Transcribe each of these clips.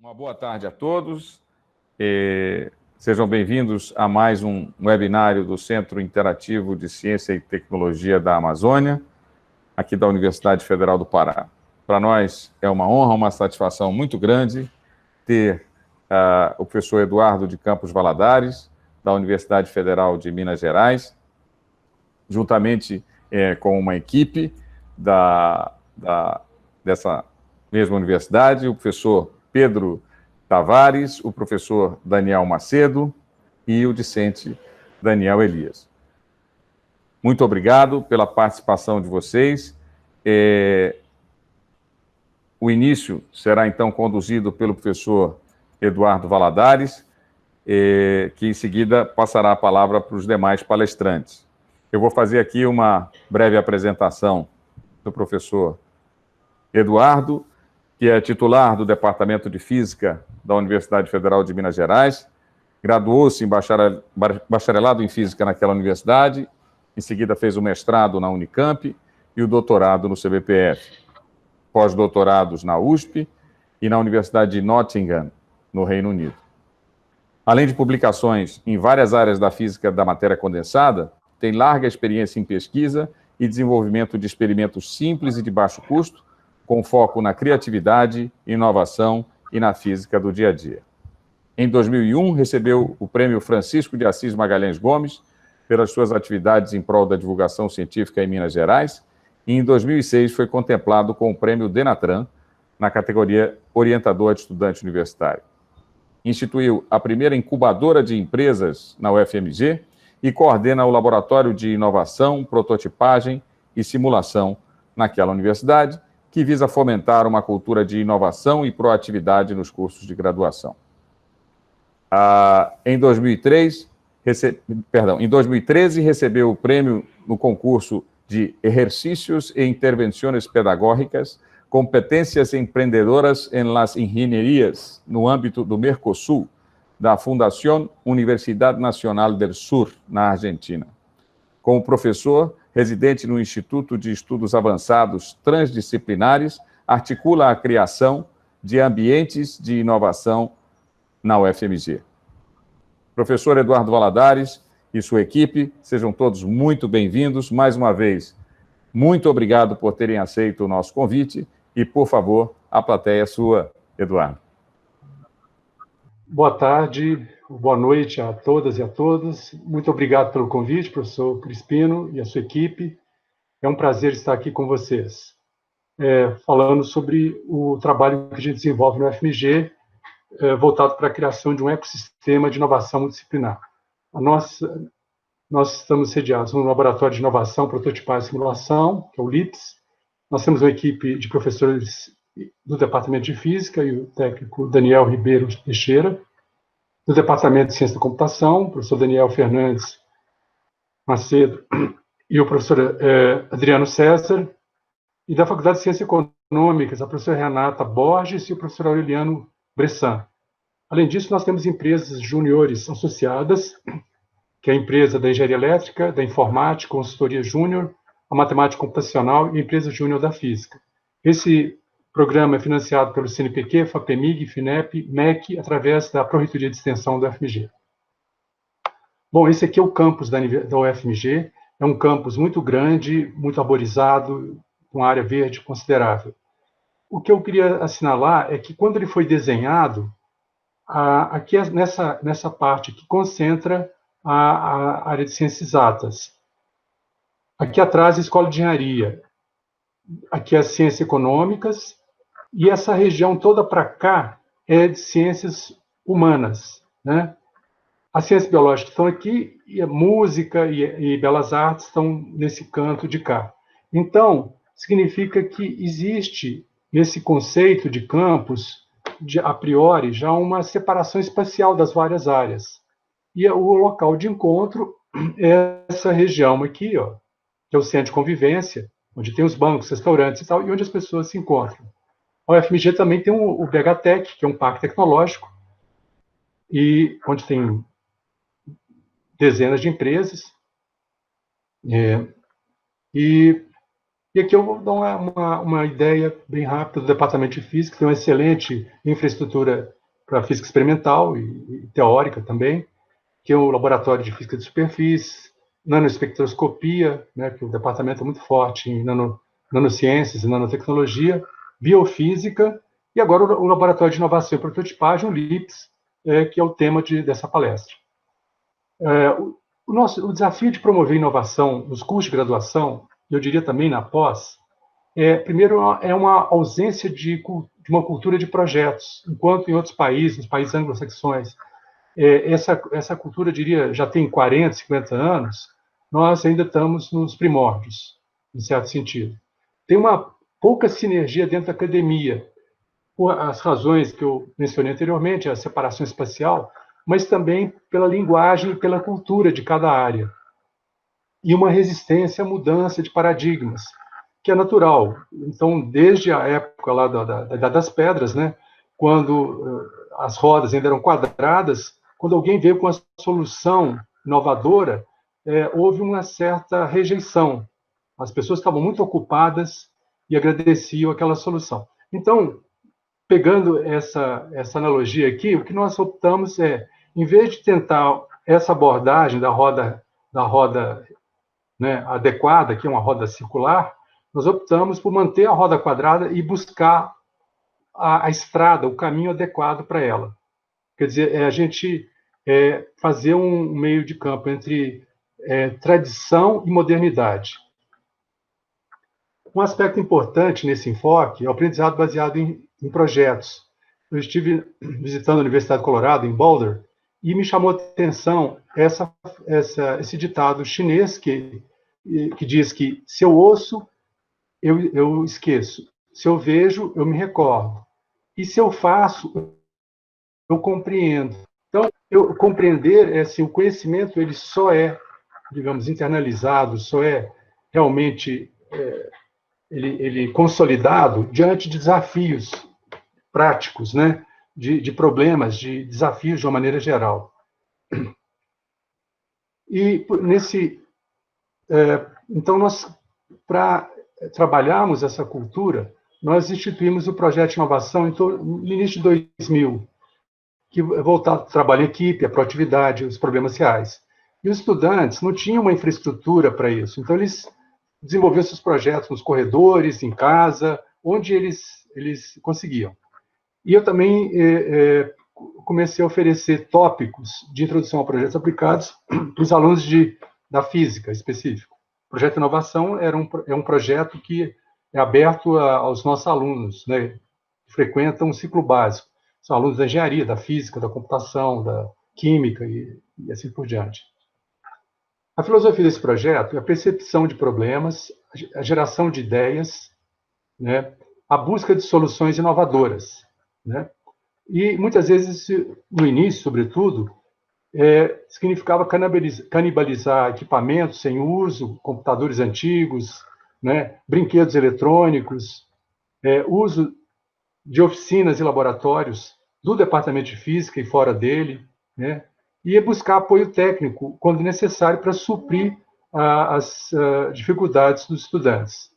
Uma boa tarde a todos. Sejam bem-vindos a mais um webinário do Centro Interativo de Ciência e Tecnologia da Amazônia, aqui da Universidade Federal do Pará. Para nós é uma honra, uma satisfação muito grande ter o professor Eduardo de Campos Valadares, da Universidade Federal de Minas Gerais, juntamente com uma equipe dessa mesma universidade, o professor Pedro Tavares, o professor Daniel Macedo e o discente Daniel Elias. Muito obrigado pela participação de vocês. O início será, então, conduzido pelo professor Eduardo Valadares, que, em seguida, passará a palavra para os demais palestrantes. Eu vou fazer aqui uma breve apresentação do professor Eduardo, que é titular do Departamento de Física da Universidade Federal de Minas Gerais, graduou-se em bacharelado em Física naquela universidade, em seguida fez o mestrado na Unicamp e o doutorado no CBPF, pós-doutorados na USP e na Universidade de Nottingham, no Reino Unido. Além de publicações em várias áreas da física da matéria condensada, tem larga experiência em pesquisa e desenvolvimento de experimentos simples e de baixo custo, com foco na criatividade, inovação e na física do dia a dia. Em 2001, recebeu o Prêmio Francisco de Assis Magalhães Gomes pelas suas atividades em prol da divulgação científica em Minas Gerais, e em 2006 foi contemplado com o Prêmio Denatran, na categoria Orientador de Estudante Universitário. Instituiu a primeira incubadora de empresas na UFMG e coordena o Laboratório de Inovação, Prototipagem e Simulação naquela universidade, que visa fomentar uma cultura de inovação e proatividade nos cursos de graduação. Em 2013, recebeu o prêmio no concurso de Ejercicios e Intervenciones Pedagógicas, Competências Empreendedoras en las Ingenierías, no âmbito do Mercosul, da Fundación Universidad Nacional del Sur, na Argentina. Como professor, residente no Instituto de Estudos Avançados Transdisciplinares, articula a criação de ambientes de inovação na UFMG. Professor Eduardo Valadares e sua equipe, sejam todos muito bem-vindos. Mais uma vez, muito obrigado por terem aceito o nosso convite e, por favor, a plateia é sua, Eduardo. Boa tarde, boa noite a todas e a todos. Muito obrigado pelo convite, professor Crispino e a sua equipe. É um prazer estar aqui com vocês, falando sobre o trabalho que a gente desenvolve no UFMG, voltado para a criação de um ecossistema de inovação multidisciplinar. Nós estamos sediados no Laboratório de Inovação, Prototipagem e Simulação, que é o LIPS. Nós temos uma equipe de professores do Departamento de Física e o técnico Daniel Ribeiro Teixeira, do Departamento de Ciência da Computação, o professor Daniel Fernandes Macedo e o professor Adriano César, e da Faculdade de Ciências Econômicas, a professora Renata Borges e o professor Aureliano Bressan. Além disso, nós temos empresas júniores associadas, que é a empresa da Engenharia Elétrica, da Informática, Consultoria Júnior, a Matemática Computacional e a empresa Júnior da Física. Esse programa é financiado pelo CNPq, FAPEMIG, FINEP, MEC, através da Pró-Reitoria de Extensão da UFMG. Bom, esse aqui é o campus da UFMG, é um campus muito grande, muito arborizado, com área verde considerável. O que eu queria assinalar é que, quando ele foi desenhado, aqui nessa parte que concentra a área de ciências exatas. Aqui atrás, a Escola de Engenharia. Aqui as ciências econômicas. E essa região toda para cá é de ciências humanas, né? As ciências biológicas estão aqui, e a música e belas artes estão nesse canto de cá. Então, significa que existe, nesse conceito de campus, a priori, já uma separação espacial das várias áreas. E o local de encontro é essa região aqui, ó, que é o centro de convivência, onde tem os bancos, restaurantes e tal, e onde as pessoas se encontram. A UFMG também tem o BHTEC, que é um parque tecnológico, e onde tem dezenas de empresas. E aqui eu vou dar uma ideia bem rápida do Departamento de Física, que tem uma excelente infraestrutura para física experimental e teórica também, que é o Laboratório de Física de Superfície, nanoespectroscopia, né, que o departamento é muito forte em nanociências e nanotecnologia, biofísica, e agora o Laboratório de Inovação e Prototipagem, o LIPS, que é o tema dessa palestra. O desafio de promover inovação nos cursos de graduação, eu diria também na pós, primeiro, é uma ausência de uma cultura de projetos, enquanto em outros países, nos países anglo-saxões, essa cultura, eu diria, já tem 40, 50 anos, nós ainda estamos nos primórdios, em certo sentido. Tem uma pouca sinergia dentro da academia, por as razões que eu mencionei anteriormente, a separação espacial, mas também pela linguagem e pela cultura de cada área. E uma resistência à mudança de paradigmas, que é natural. Então, desde a época lá das pedras, né, quando as rodas ainda eram quadradas, quando alguém veio com uma solução inovadora, houve uma certa rejeição. As pessoas estavam muito ocupadas e agradeciam aquela solução. Então, pegando essa analogia aqui, o que nós optamos em vez de tentar essa abordagem da roda né, adequada, que é uma roda circular, nós optamos por manter a roda quadrada e buscar a estrada, o caminho adequado para ela. Quer dizer, a gente fazer um meio de campo entre tradição e modernidade. Um aspecto importante nesse enfoque é o aprendizado baseado em projetos. Eu estive visitando a Universidade do Colorado, em Boulder, e me chamou a atenção esse ditado chinês que diz que se eu ouço, eu esqueço. Se eu vejo, eu me recordo. E se eu faço, eu compreendo. Então, compreender assim, o conhecimento ele só digamos, internalizado, só realmente ele consolidado diante de desafios práticos, né? de problemas, de desafios de uma maneira geral. E então para trabalharmos essa cultura, nós instituímos o projeto de inovação no início de 2000, que é voltado ao trabalho em equipe, a proatividade, os problemas reais. E os estudantes não tinham uma infraestrutura para isso, então eles desenvolveram seus projetos nos corredores, em casa, onde eles conseguiam. E eu também comecei a oferecer tópicos de introdução a projetos aplicados para os alunos da física específico. O projeto de inovação é um projeto que é aberto aos nossos alunos, né, que frequentam o ciclo básico. São alunos da engenharia, da física, da computação, da química e assim por diante. A filosofia desse projeto é a percepção de problemas, a geração de ideias, né, a busca de soluções inovadoras, né? E muitas vezes, no início, sobretudo, significava canibalizar equipamentos sem uso, computadores antigos, né, brinquedos eletrônicos, uso de oficinas e laboratórios do departamento de física e fora dele, né, e buscar apoio técnico quando necessário para suprir as dificuldades dos estudantes.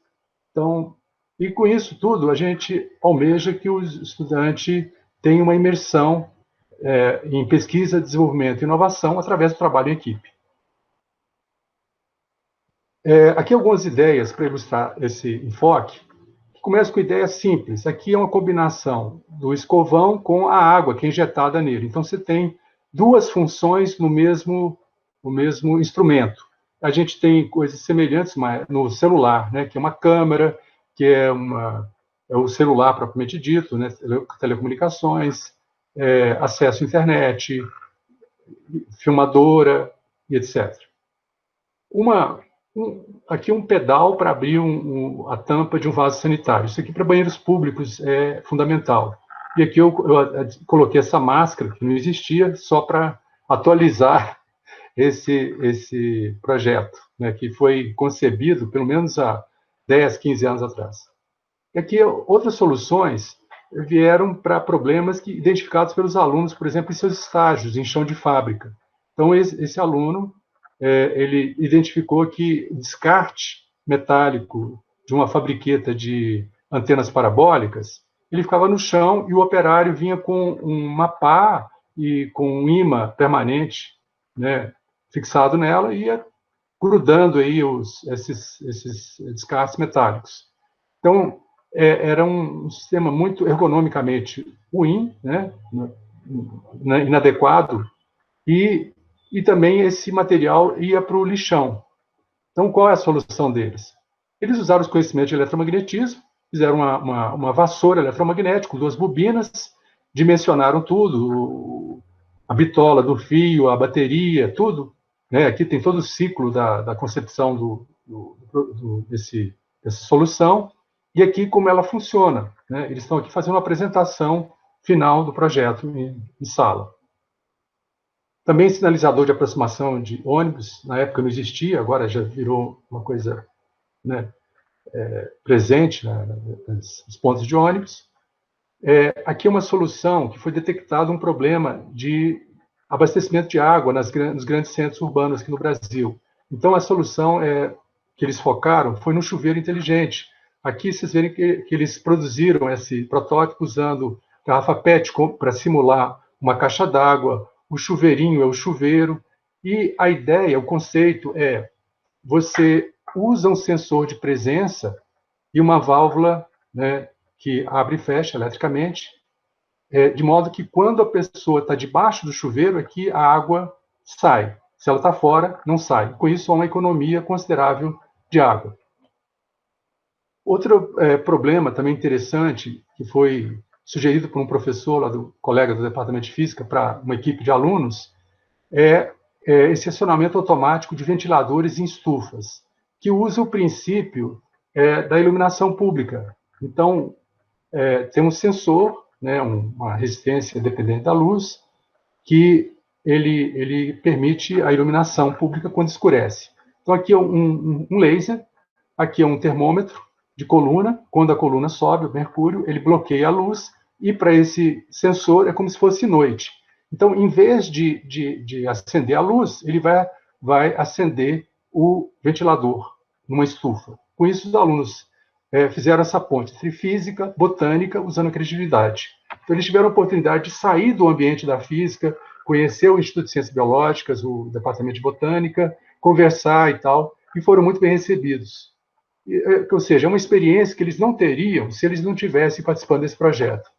Então, e com isso tudo, a gente almeja que o estudante tenha uma imersão em pesquisa, desenvolvimento e inovação através do trabalho em equipe. Aqui algumas ideias para ilustrar esse enfoque. Começa com ideias simples. Aqui é uma combinação do escovão com a água que é injetada nele. Então, você tem duas funções no mesmo instrumento. A gente tem coisas semelhantes no celular, né, que é uma câmera, que é o celular propriamente dito, né, telecomunicações, acesso à internet, filmadora e etc. Aqui um pedal para abrir a tampa de um vaso sanitário. Isso aqui para banheiros públicos é fundamental. E aqui eu coloquei essa máscara, que não existia, só para atualizar esse projeto, né, que foi concebido pelo menos há 10, 15 anos atrás. E aqui outras soluções vieram para problemas identificados pelos alunos, por exemplo, em seus estágios, em chão de fábrica. Então, esse aluno ele identificou que o descarte metálico de uma fabriqueta de antenas parabólicas, ele ficava no chão e o operário vinha com uma pá e com um imã permanente, né, fixado nela e ia grudando aí esses descartes metálicos. Então, era um sistema muito ergonomicamente ruim, né, inadequado, e também esse material ia para o lixão. Então, qual é a solução deles? Eles usaram os conhecimentos de eletromagnetismo, fizeram uma vassoura eletromagnética com 2 bobinas, dimensionaram tudo, a bitola do fio, a bateria, tudo. Né? Aqui tem todo o ciclo da concepção dessa solução, e aqui como ela funciona. Né? Eles estão aqui fazendo uma apresentação final do projeto em sala. Também sinalizador de aproximação de ônibus, na época não existia, agora já virou uma coisa, né, presente nos pontos de ônibus. Aqui é uma solução que foi detectado um problema de abastecimento de água nos grandes centros urbanos aqui no Brasil. Então, a solução que eles focaram foi no chuveiro inteligente. Aqui vocês verem que eles produziram esse protótipo usando garrafa PET para simular uma caixa d'água, o chuveirinho é o chuveiro, e a ideia, o conceito é, você usa um sensor de presença e uma válvula, né, que abre e fecha eletricamente, de modo que quando a pessoa está debaixo do chuveiro, aqui a água sai. Se ela está fora, não sai. Com isso, há uma economia considerável de água. Outro problema também interessante, que foi sugerido por um professor, lá colega do Departamento de Física, para uma equipe de alunos, é esse acionamento automático de ventiladores em estufas, que usa o princípio da iluminação pública. Então, tem um sensor, né, uma resistência dependente da luz, que ele permite a iluminação pública quando escurece. Então, aqui é um laser, aqui é um termômetro de coluna, quando a coluna sobe, o mercúrio, ele bloqueia a luz, e para esse sensor é como se fosse noite. Então, em vez de acender a luz, ele vai acender o ventilador numa estufa. Com isso, os alunos fizeram essa ponte entre física, botânica, usando a criatividade. Então, eles tiveram a oportunidade de sair do ambiente da física, conhecer o Instituto de Ciências Biológicas, o Departamento de Botânica, conversar e tal, e foram muito bem recebidos. Ou seja, é uma experiência que eles não teriam se eles não tivessem participando desse projeto.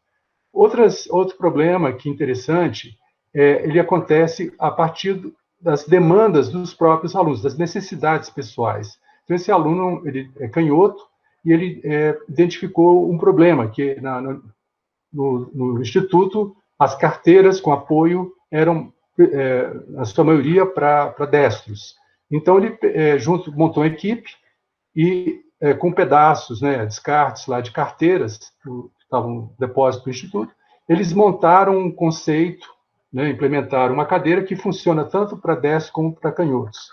Outro problema que é interessante, ele acontece a partir das demandas dos próprios alunos, das necessidades pessoais. Então, esse aluno ele é canhoto e ele identificou um problema, que no Instituto, as carteiras com apoio eram, na sua maioria, para destros. Então, ele montou uma equipe e, com pedaços, né, descartes lá de carteiras, que estavam no depósito do Instituto, eles montaram um conceito, né, implementaram uma cadeira que funciona tanto para destros como para canhotos.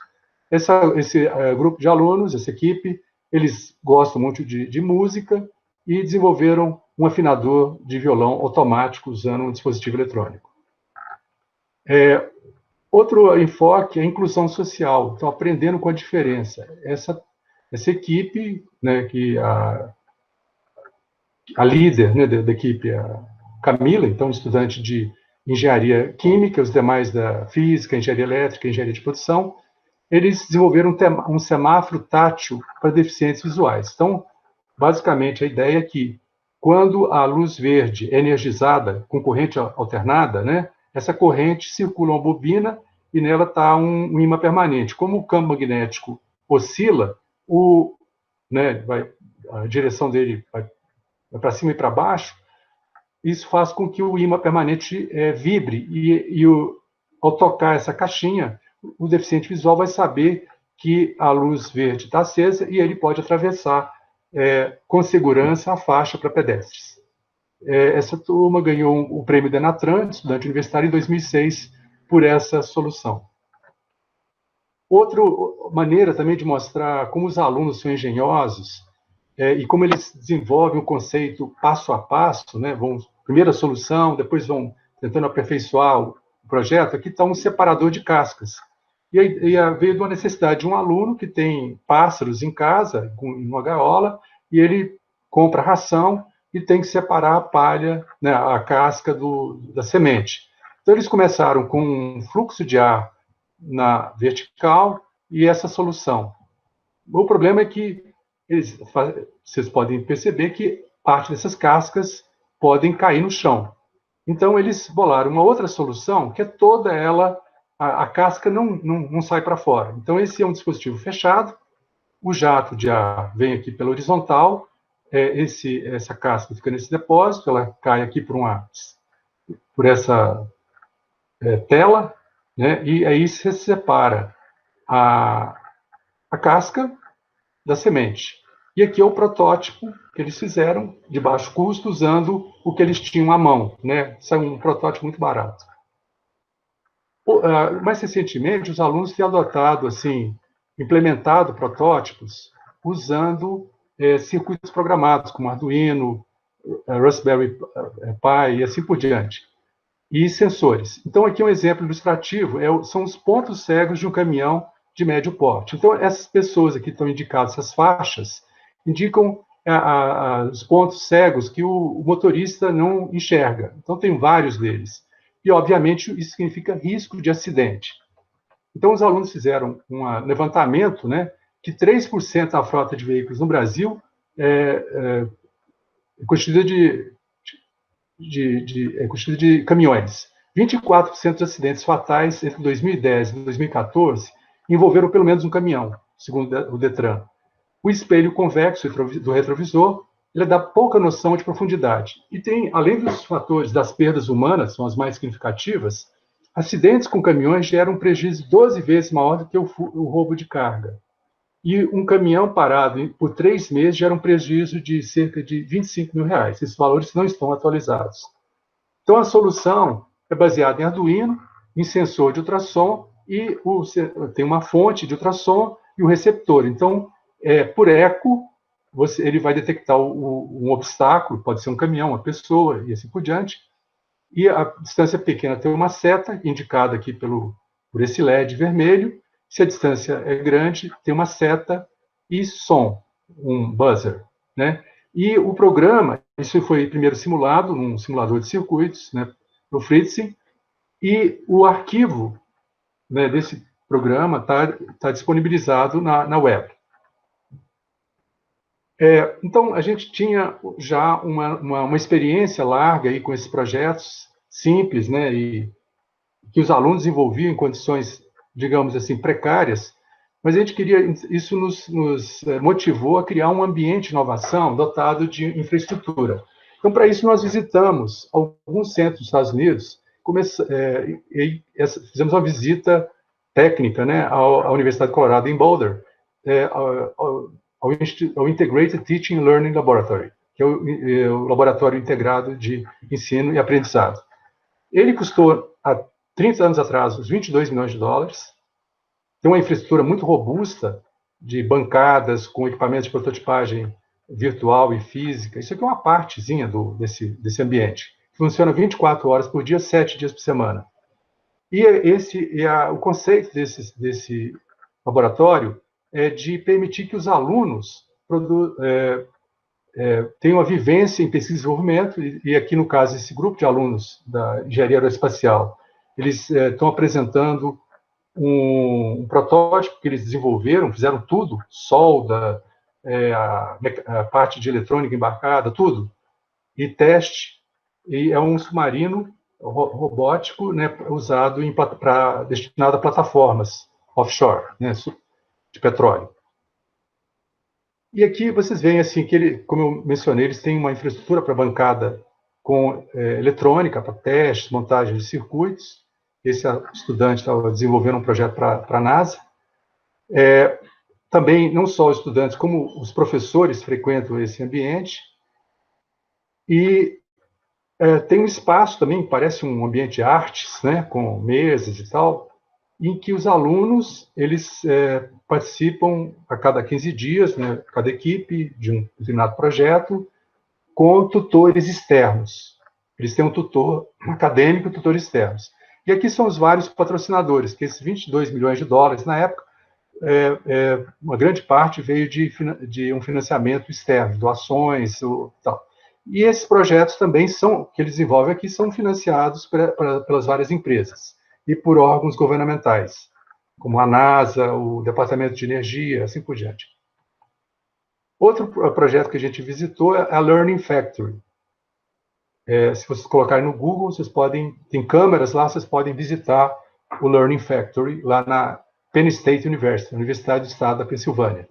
Esse grupo de alunos, essa equipe, eles gostam muito de música e desenvolveram um afinador de violão automático usando um dispositivo eletrônico. Outro enfoque é a inclusão social, então aprendendo com a diferença. Essa equipe, né, que a líder, né, da equipe, a Camila, então estudante de engenharia química, os demais da física, engenharia elétrica, engenharia de produção, eles desenvolveram um semáforo tátil para deficientes visuais. Então, basicamente, a ideia é que, quando a luz verde é energizada com corrente alternada, né, essa corrente circula uma bobina e nela está um ímã permanente. Como o campo magnético oscila, a direção dele vai para cima e para baixo, isso faz com que o ímã permanente vibre ao tocar essa caixinha, o deficiente visual vai saber que a luz verde está acesa e ele pode atravessar com segurança a faixa para pedestres. Essa turma ganhou o prêmio Denatran, estudante universitário, em 2006, por essa solução. Outra maneira também de mostrar como os alunos são engenhosos e como eles desenvolvem o conceito passo a passo, né? Primeiro a solução, depois vão tentando aperfeiçoar o projeto. Aqui está um separador de cascas. veio de uma necessidade de um aluno que tem pássaros em casa, em uma gaiola, e ele compra ração e tem que separar a palha, né, a casca da semente. Então, eles começaram com um fluxo de ar na vertical e essa solução. O problema é que vocês podem perceber que parte dessas cascas podem cair no chão. Então, eles bolaram uma outra solução, que é toda ela, a casca não sai para fora. Então, esse é um dispositivo fechado, o jato de ar vem aqui pela horizontal, essa casca fica nesse depósito, ela cai aqui por essa tela, né, e aí se separa a casca da semente. E aqui é o protótipo que eles fizeram de baixo custo, usando o que eles tinham à mão, né? Isso é um protótipo muito barato. Mais recentemente, os alunos têm adotado, assim, implementado protótipos usando circuitos programados, como Arduino, Raspberry Pi e assim por diante, e sensores. Então, aqui é um exemplo ilustrativo, são os pontos cegos de um caminhão de médio porte. Então, essas pessoas aqui estão indicadas, essas faixas, indicam os pontos cegos que o motorista não enxerga. Então, tem vários deles. E, obviamente, isso significa risco de acidente. Então, os alunos fizeram um levantamento, né, que 3% da frota de veículos no Brasil é constituída de caminhões. 24% dos acidentes fatais entre 2010 e 2014 envolveram pelo menos um caminhão, segundo o Detran. O espelho convexo do retrovisor, ele dá pouca noção de profundidade. E tem, além dos fatores das perdas humanas, são as mais significativas, acidentes com caminhões geram um prejuízo 12 vezes maior do que o roubo de carga. E um caminhão parado por 3 meses gera um prejuízo de cerca de R$ 25.000. Esses valores não estão atualizados. Então, a solução é baseada em Arduino, em sensor de ultrassom, e tem uma fonte de ultrassom e o receptor. Então, por eco, ele vai detectar um obstáculo, pode ser um caminhão, uma pessoa, e assim por diante. E a distância pequena tem uma seta, indicada aqui por esse LED vermelho. Se a distância é grande, tem uma seta e som, um buzzer, né? E o programa, isso foi primeiro simulado num simulador de circuitos, né, no Fritzing, e o arquivo, né, desse programa tá disponibilizado na web. Então, a gente tinha já uma experiência larga aí com esses projetos simples, né, e que os alunos desenvolviam em condições, digamos assim, precárias, mas a gente queria, isso nos motivou a criar um ambiente de inovação dotado de infraestrutura. Então, para isso, nós visitamos alguns centros dos Estados Unidos, fizemos uma visita técnica, né, à Universidade de Colorado, em Boulder, ao Integrated Teaching and Learning Laboratory, que é o laboratório integrado de ensino e aprendizado. Ele custou, há 30 anos atrás, uns $22 milhões. Tem uma infraestrutura muito robusta de bancadas com equipamentos de prototipagem virtual e física. Isso aqui é uma partezinha desse ambiente. Funciona 24 horas por dia, 7 dias por semana. E o conceito desse laboratório é de permitir que os alunos tenham uma vivência em pesquisa e desenvolvimento, e aqui, no caso, esse grupo de alunos da engenharia aeroespacial, eles estão apresentando um protótipo que eles desenvolveram, fizeram tudo, solda, a parte de eletrônica embarcada, tudo, e teste, e é um submarino robótico, né, destinado a plataformas offshore, né, de petróleo. E aqui vocês veem assim que como eu mencionei, eles têm uma infraestrutura para bancada com eletrônica, para testes, montagem de circuitos. Esse estudante estava desenvolvendo um projeto para a NASA. Também, não só os estudantes, como os professores frequentam esse ambiente. E tem um espaço também, parece um ambiente de artes, né, com mesas e tal, em que os alunos eles participam a cada 15 dias, né, cada equipe de um determinado projeto, com tutores externos. Eles têm um tutor acadêmico e tutores externos. E aqui são os vários patrocinadores, que esses 22 milhões de dólares, na época, uma grande parte veio de um financiamento externo, doações, tal. E esses projetos também que eles desenvolvem aqui, são financiados pelas várias empresas e por órgãos governamentais, como a NASA, o Departamento de Energia, assim por diante. Outro projeto que a gente visitou é a Learning Factory. Se vocês colocarem no Google, tem câmeras lá, vocês podem visitar o Learning Factory, lá na Penn State University, Universidade do Estado da Pensilvânia.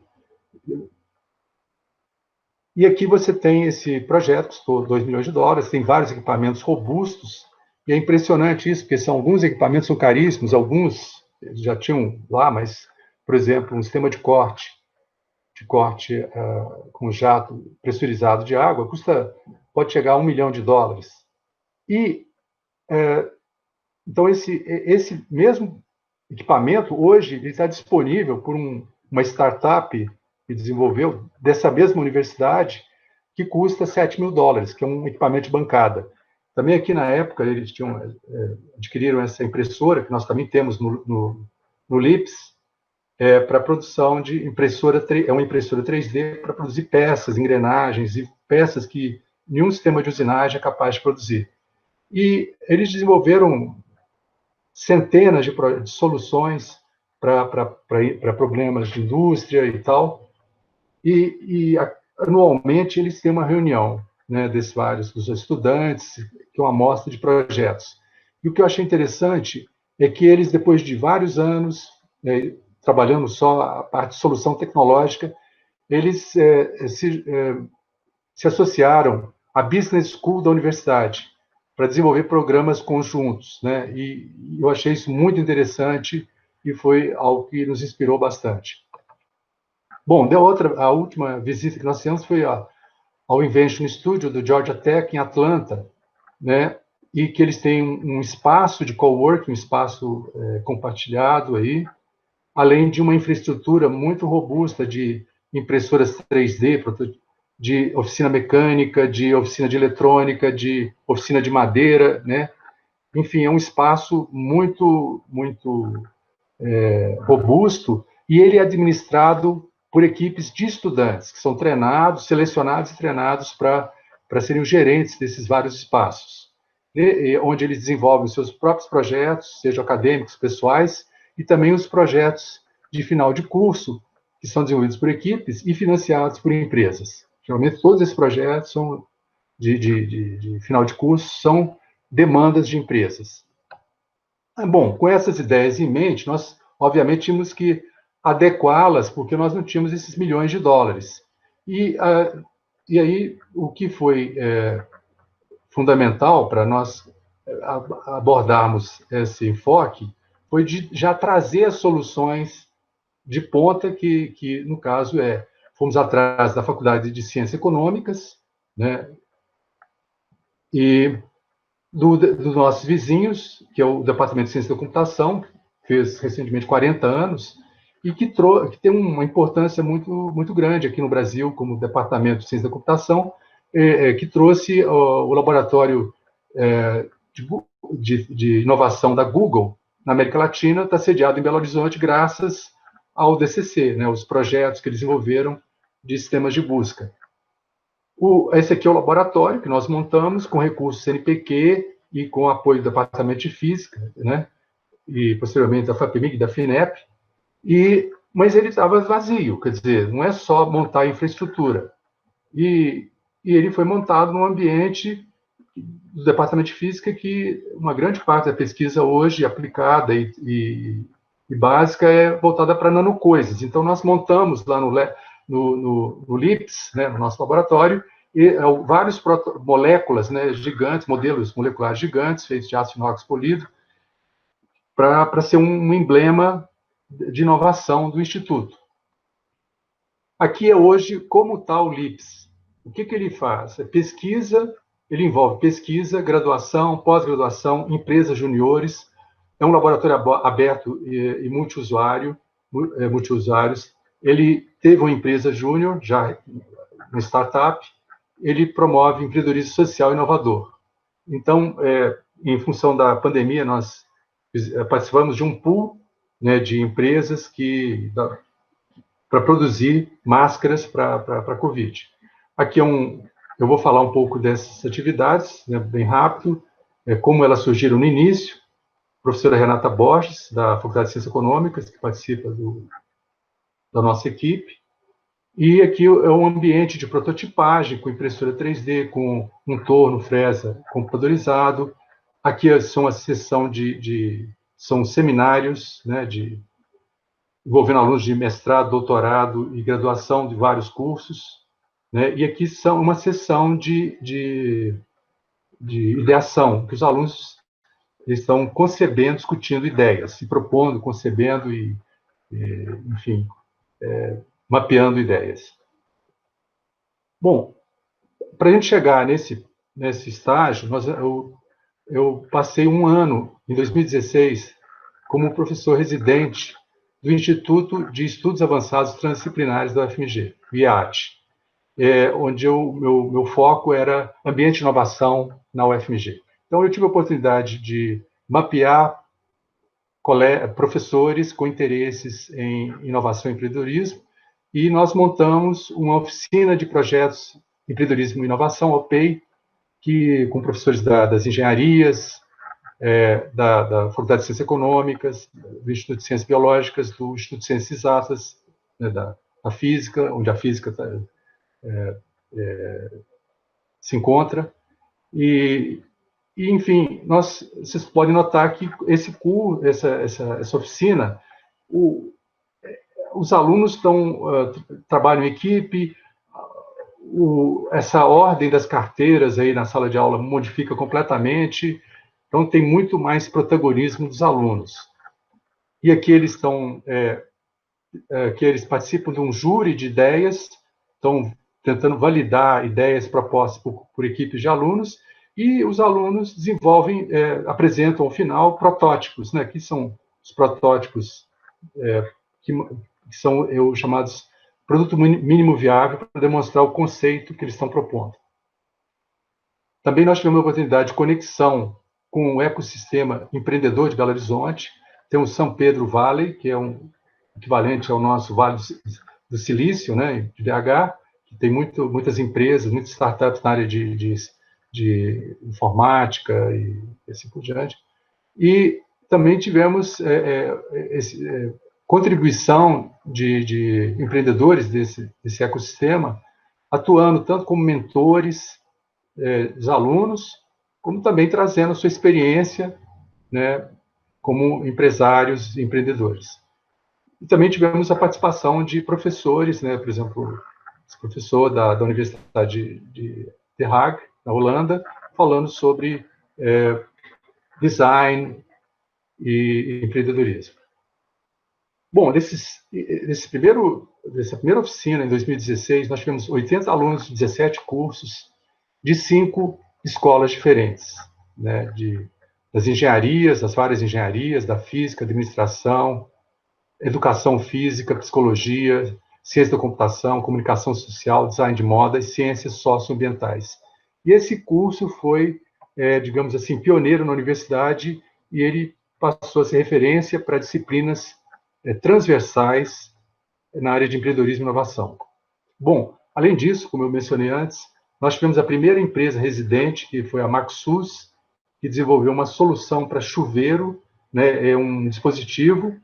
E aqui você tem esse projeto, que custou 2 milhões de dólares, tem vários equipamentos robustos, e é impressionante isso, porque alguns equipamentos são caríssimos, alguns já tinham lá, mas, por exemplo, um sistema de corte com jato pressurizado de água, pode chegar a 1 milhão de dólares. E, então, esse mesmo equipamento, hoje, ele está disponível por uma startup que desenvolveu, dessa mesma universidade, que custa 7 mil dólares, que é um equipamento de bancada. Também aqui na época, eles adquiriram essa impressora, que nós também temos no LIPS, para produção de uma impressora 3D para produzir peças, engrenagens e peças que nenhum sistema de usinagem é capaz de produzir. E eles desenvolveram centenas de soluções para problemas de indústria e tal, e anualmente eles têm uma reunião, né, dos estudantes, que é uma amostra de projetos. E o que eu achei interessante é que eles, depois de vários anos, trabalhando só a parte de solução tecnológica, eles se associaram à Business School da universidade para desenvolver programas conjuntos, né? E eu achei isso muito interessante e foi algo que nos inspirou bastante. Bom, a última visita que nós fizemos foi ao Invention Studio do Georgia Tech em Atlanta, né? E que eles têm um espaço de coworking, um espaço compartilhado aí, além de uma infraestrutura muito robusta de impressoras 3D, de oficina mecânica, de oficina de eletrônica, de oficina de madeira, né? Enfim, é um espaço muito, muito robusto, e ele é administrado por equipes de estudantes, que são selecionados e treinados para serem os gerentes desses vários espaços, onde eles desenvolvem os seus próprios projetos, sejam acadêmicos, pessoais, e também os projetos de final de curso, que são desenvolvidos por equipes e financiados por empresas. Geralmente, todos esses projetos de final de curso são demandas de empresas. Bom, com essas ideias em mente, nós, obviamente, tínhamos que adequá-las, porque nós não tínhamos esses milhões de dólares. E aí, o que foi fundamental para nós abordarmos esse enfoque foi de já trazer as soluções de ponta, que no caso, fomos atrás da Faculdade de Ciências Econômicas, né, e dos nossos vizinhos, que é o Departamento de Ciência da Computação, que fez recentemente 40 anos, e que tem uma importância muito, muito grande aqui no Brasil, como Departamento de Ciência da Computação, que trouxe o laboratório de inovação da Google na América Latina, está sediado em Belo Horizonte, graças ao DCC, né, os projetos que eles desenvolveram de sistemas de busca. Esse aqui é o laboratório que nós montamos com recursos CNPq e com apoio do Departamento de Física, né, e posteriormente da FAPEMIG e da FINEP, mas ele estava vazio, quer dizer, não é só montar a infraestrutura. E ele foi montado num ambiente do Departamento de Física que uma grande parte da pesquisa hoje aplicada e básica é voltada para nanocoisas. Então, nós montamos lá no LIPS, né, no nosso laboratório, várias moléculas, né, gigantes, modelos moleculares gigantes, feitos de aço inox polido, para ser um emblema de inovação do Instituto. Aqui é hoje como está o LIPS. O que ele faz? Ele envolve pesquisa, graduação, pós-graduação, empresas juniores, é um laboratório aberto e multiusuários. Ele teve uma empresa júnior, já uma startup, ele promove empreendedorismo social inovador. Então, em função da pandemia, nós participamos de um pool, né, de empresas para produzir máscaras para a Covid. Aqui eu vou falar um pouco dessas atividades, né, bem rápido, como elas surgiram no início. A professora Renata Borges, da Faculdade de Ciências Econômicas, que participa da nossa equipe. E aqui é um ambiente de prototipagem, com impressora 3D, com um torno fresa computadorizado. Aqui são a sessão são seminários, né, envolvendo alunos de mestrado, doutorado e graduação de vários cursos, né? E aqui são uma sessão de ideação, que os alunos estão concebendo, discutindo ideias, se propondo, concebendo enfim, mapeando ideias. Bom, para a gente chegar nesse estágio, eu passei um ano, em 2016, como professor residente do Instituto de Estudos Avançados Transdisciplinares da UFMG, o IAT, onde meu foco era ambiente de inovação na UFMG. Então, eu tive a oportunidade de mapear professores com interesses em inovação e empreendedorismo, e nós montamos uma oficina de projetos empreendedorismo e inovação, OPEI, com professores das engenharias, da Faculdade de Ciências Econômicas, do Instituto de Ciências Biológicas, do Instituto de Ciências Exatas, né, da Física, onde a Física se encontra. E, enfim, vocês podem notar que essa oficina, os alunos trabalham em equipe, essa ordem das carteiras aí na sala de aula modifica completamente, então tem muito mais protagonismo dos alunos. E aqui eles eles participam de um júri de ideias, estão tentando validar ideias propostas por equipes de alunos, e os alunos desenvolvem, apresentam ao final protótipos, né, que são os protótipos que são chamados produto mínimo viável, para demonstrar o conceito que eles estão propondo. Também nós tivemos a oportunidade de conexão com o ecossistema empreendedor de Belo Horizonte. Tem o São Pedro Valley, que é um equivalente ao nosso Vale do Silício, né, de BH, que tem muitas empresas, muitas startups na área de informática e assim por diante. E também tivemos contribuição de empreendedores desse ecossistema, atuando tanto como mentores dos alunos, como também trazendo a sua experiência, né, como empresários e empreendedores. E também tivemos a participação de professores, né, por exemplo, esse professor da Universidade de The Hague, na Holanda, falando sobre design e empreendedorismo. Bom, dessa primeira oficina, em 2016, nós tivemos 80 alunos de 17 cursos, de 5 escolas diferentes, né, das engenharias, das várias engenharias, da física, administração, educação física, psicologia, ciência da computação, comunicação social, design de moda e ciências socioambientais. E esse curso foi, digamos assim, pioneiro na universidade, e ele passou a ser referência para disciplinas transversais na área de empreendedorismo e inovação. Bom, além disso, como eu mencionei antes, nós tivemos a primeira empresa residente, que foi a Maxus, que desenvolveu uma solução para chuveiro, né, é um dispositivo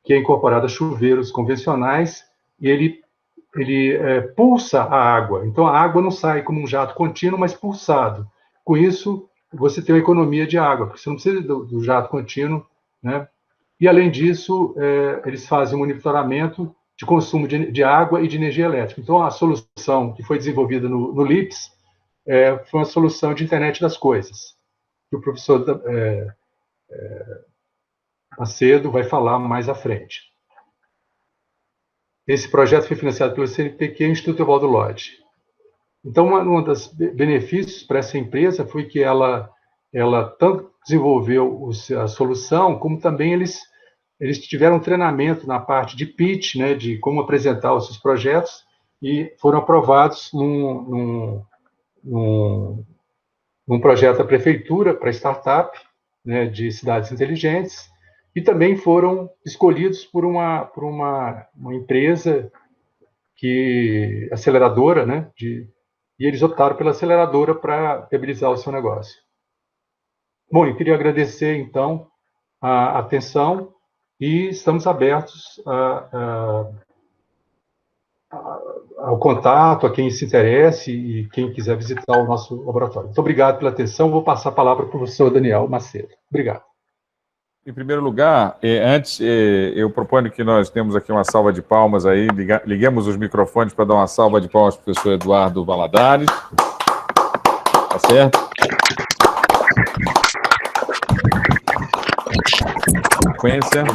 que é incorporado a chuveiros convencionais, e ele pulsa a água. Então, a água não sai como um jato contínuo, mas pulsado. Com isso, você tem uma economia de água, porque você não precisa do jato contínuo, né? E, além disso, eles fazem um monitoramento de consumo de água e de energia elétrica. Então, a solução que foi desenvolvida no LIPS foi uma solução de internet das coisas, que o professor Macedo vai falar mais à frente. Esse projeto foi financiado pelo CNPq e o Instituto Evaldo Lodge. Então, um dos benefícios para essa empresa foi que ela tanto desenvolveu a solução, como também eles tiveram treinamento na parte de pitch, né, de como apresentar os seus projetos, e foram aprovados num projeto da prefeitura para startup, né, de cidades inteligentes, e também foram escolhidos por uma empresa aceleradora, né, e eles optaram pela aceleradora para viabilizar o seu negócio. Bom, eu queria agradecer, então, a atenção e estamos abertos ao contato, a quem se interesse e quem quiser visitar o nosso laboratório. Muito obrigado pela atenção. Vou passar a palavra para o professor Daniel Macedo. Obrigado. Em primeiro lugar, antes, eu proponho que nós temos aqui uma salva de palmas aí, liguemos os microfones para dar uma salva de palmas para o professor Eduardo Valadares. Tá certo?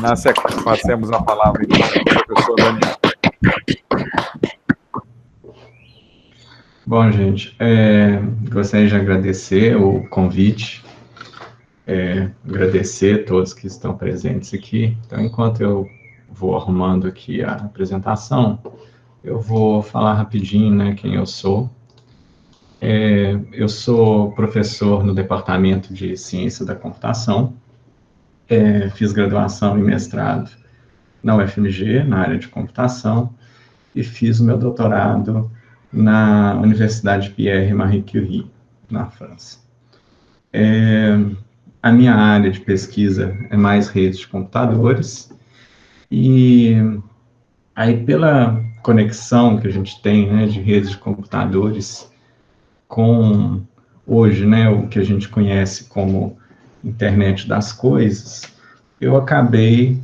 Na sequência, passemos a palavra então para o professor Daniel. Bom, gente, gostaria de agradecer o convite, agradecer a todos que estão presentes aqui. Então, enquanto eu vou arrumando aqui a apresentação, eu vou falar rapidinho, né, quem eu sou. Eu sou professor no Departamento de Ciência da Computação, fiz graduação e mestrado na UFMG, na área de computação, e fiz o meu doutorado na Universidade Pierre-Marie Curie, na França. A minha área de pesquisa é mais redes de computadores, e aí pela conexão que a gente tem, né, de redes de computadores com, hoje, né, o que a gente conhece como internet das coisas, eu acabei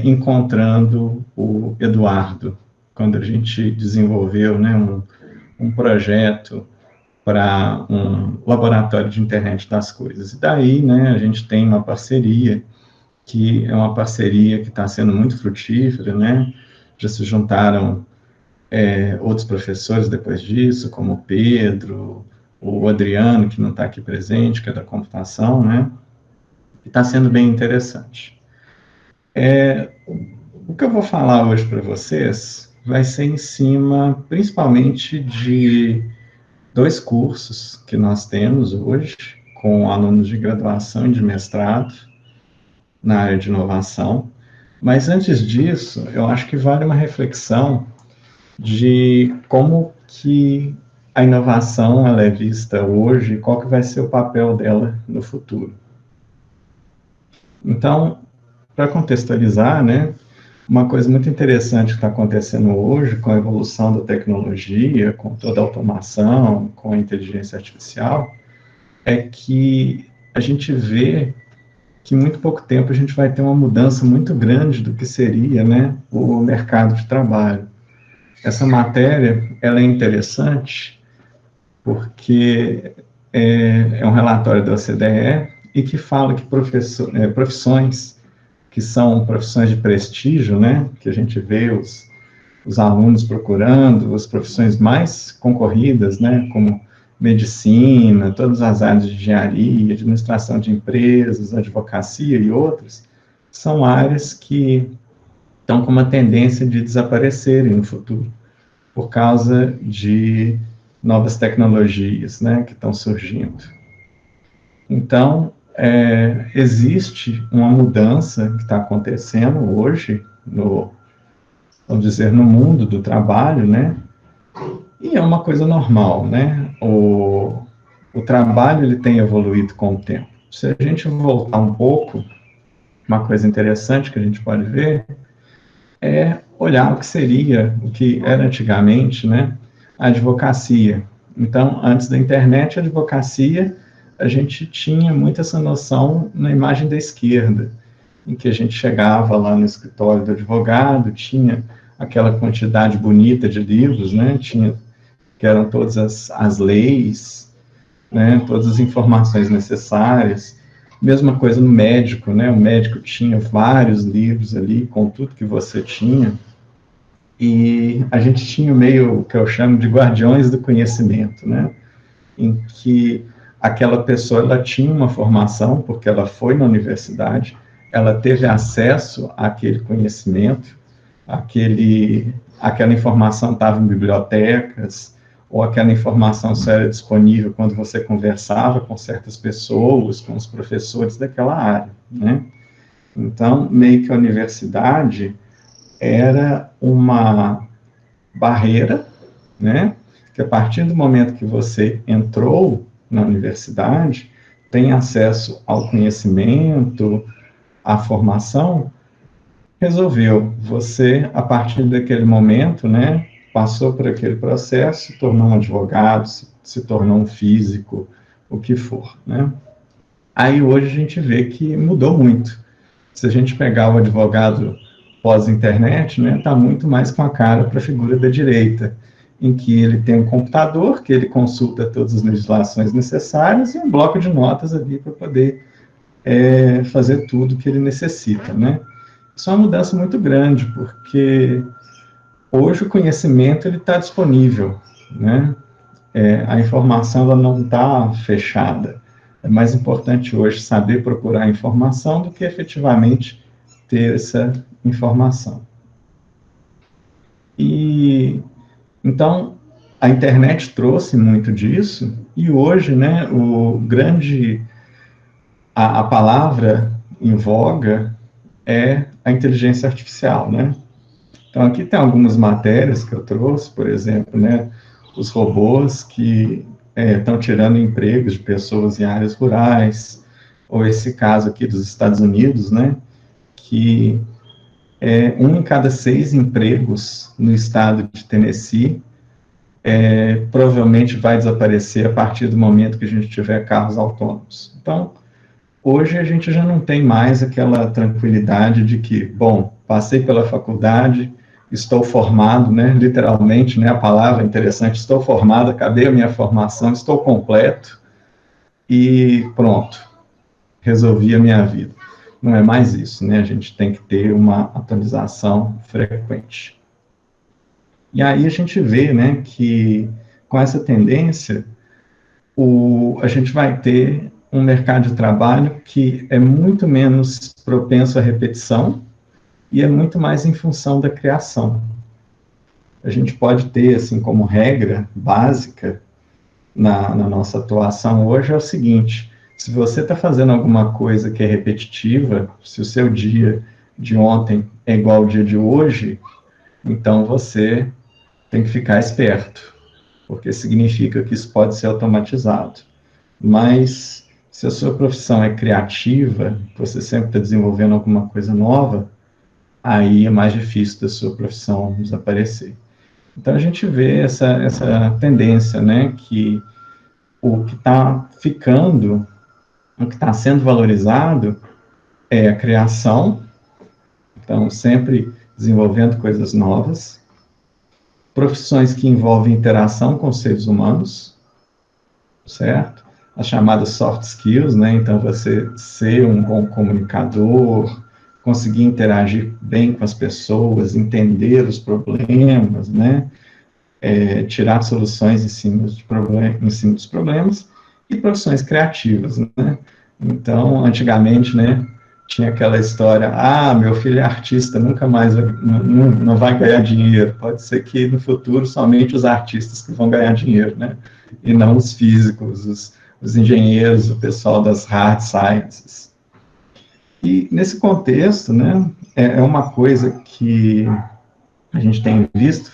encontrando o Eduardo, quando a gente desenvolveu, né, um projeto para um laboratório de internet das coisas. E daí, né, a gente tem uma parceria, que é uma parceria que está sendo muito frutífera, né, já se juntaram outros professores depois disso, como o Pedro, o Adriano, que não está aqui presente, que é da computação, né, e está sendo bem interessante. O que eu vou falar hoje para vocês vai ser em cima, principalmente, de 2 cursos que nós temos hoje, com alunos de graduação e de mestrado, na área de inovação. Mas, antes disso, eu acho que vale uma reflexão de como que a inovação ela é vista hoje e qual que vai ser o papel dela no futuro. Então, para contextualizar, né, uma coisa muito interessante que está acontecendo hoje com a evolução da tecnologia, com toda a automação, com a inteligência artificial, é que a gente vê que em muito pouco tempo a gente vai ter uma mudança muito grande do que seria, né, o mercado de trabalho. Essa matéria, ela é interessante porque é um relatório da OCDE e que fala que profissões que são profissões de prestígio, né, que a gente vê os alunos procurando, as profissões mais concorridas, né, como medicina, todas as áreas de engenharia, administração de empresas, advocacia e outras, são áreas que estão com uma tendência de desaparecerem no futuro, por causa de novas tecnologias, né, que estão surgindo. Então, existe uma mudança que está acontecendo hoje, vamos dizer, no mundo do trabalho, né? E é uma coisa normal, né? O trabalho ele tem evoluído com o tempo. Se a gente voltar um pouco, uma coisa interessante que a gente pode ver é olhar o que era antigamente, né? A advocacia. Então, antes da internet, a advocacia, a gente tinha muito essa noção na imagem da esquerda, em que a gente chegava lá no escritório do advogado, tinha aquela quantidade bonita de livros, né, que eram todas as leis, né, todas as informações necessárias. Mesma coisa no médico, né, o médico tinha vários livros ali, com tudo que você tinha, e a gente tinha meio, que eu chamo de guardiões do conhecimento, né, em que aquela pessoa, ela tinha uma formação, porque ela foi na universidade, ela teve acesso àquele conhecimento, aquela informação estava em bibliotecas, ou aquela informação só era disponível quando você conversava com certas pessoas, com os professores daquela área, né? Então, meio que a universidade era uma barreira, né? Que a partir do momento que você entrou na universidade, tem acesso ao conhecimento, à formação, resolveu. Você, a partir daquele momento, né, passou por aquele processo, se tornou um advogado, se tornou um físico, o que for, né? Aí hoje a gente vê que mudou muito. Se a gente pegar o advogado pós-internet, né, está muito mais com a cara para a figura da direita, em que ele tem um computador, que ele consulta todas as legislações necessárias e um bloco de notas ali para poder fazer tudo que ele necessita, né? Isso é uma mudança muito grande, porque hoje o conhecimento ele está disponível, né? A informação ela não está fechada. É mais importante hoje saber procurar informação do que efetivamente ter essa informação. E então a internet trouxe muito disso e hoje, né, a palavra em voga é a inteligência artificial, né? Então aqui tem algumas matérias que eu trouxe, por exemplo, né, os robôs que estão tirando empregos de pessoas em áreas rurais, ou esse caso aqui dos Estados Unidos, né, que 1 em cada 6 empregos no estado de Tennessee provavelmente vai desaparecer a partir do momento que a gente tiver carros autônomos. Então, hoje a gente já não tem mais aquela tranquilidade de que, bom, passei pela faculdade, estou formado, né, literalmente, né, a palavra interessante, estou formado, acabei a minha formação, estou completo e pronto, resolvi a minha vida. Não é mais isso, né, a gente tem que ter uma atualização frequente. E aí a gente vê, né, que com essa tendência, a gente vai ter um mercado de trabalho que é muito menos propenso à repetição e é muito mais em função da criação. A gente pode ter, assim, como regra básica na nossa atuação hoje é o seguinte: se você está fazendo alguma coisa que é repetitiva, se o seu dia de ontem é igual ao dia de hoje, então você tem que ficar esperto, porque significa que isso pode ser automatizado. Mas se a sua profissão é criativa, você sempre está desenvolvendo alguma coisa nova, aí é mais difícil da sua profissão desaparecer. Então a gente vê essa tendência, né, que o que está ficando, o que está sendo valorizado é a criação, então sempre desenvolvendo coisas novas, profissões que envolvem interação com seres humanos, certo? As chamadas soft skills, né? Então, você ser um bom comunicador, conseguir interagir bem com as pessoas, entender os problemas, né? Tirar soluções em cima dos problemas, e profissões criativas, né? Então, antigamente, né, tinha aquela história, meu filho é artista, nunca mais não vai ganhar dinheiro. Pode ser que no futuro somente os artistas que vão ganhar dinheiro, né? E não os físicos, os engenheiros, o pessoal das hard sciences. E nesse contexto, né, é uma coisa que a gente tem visto.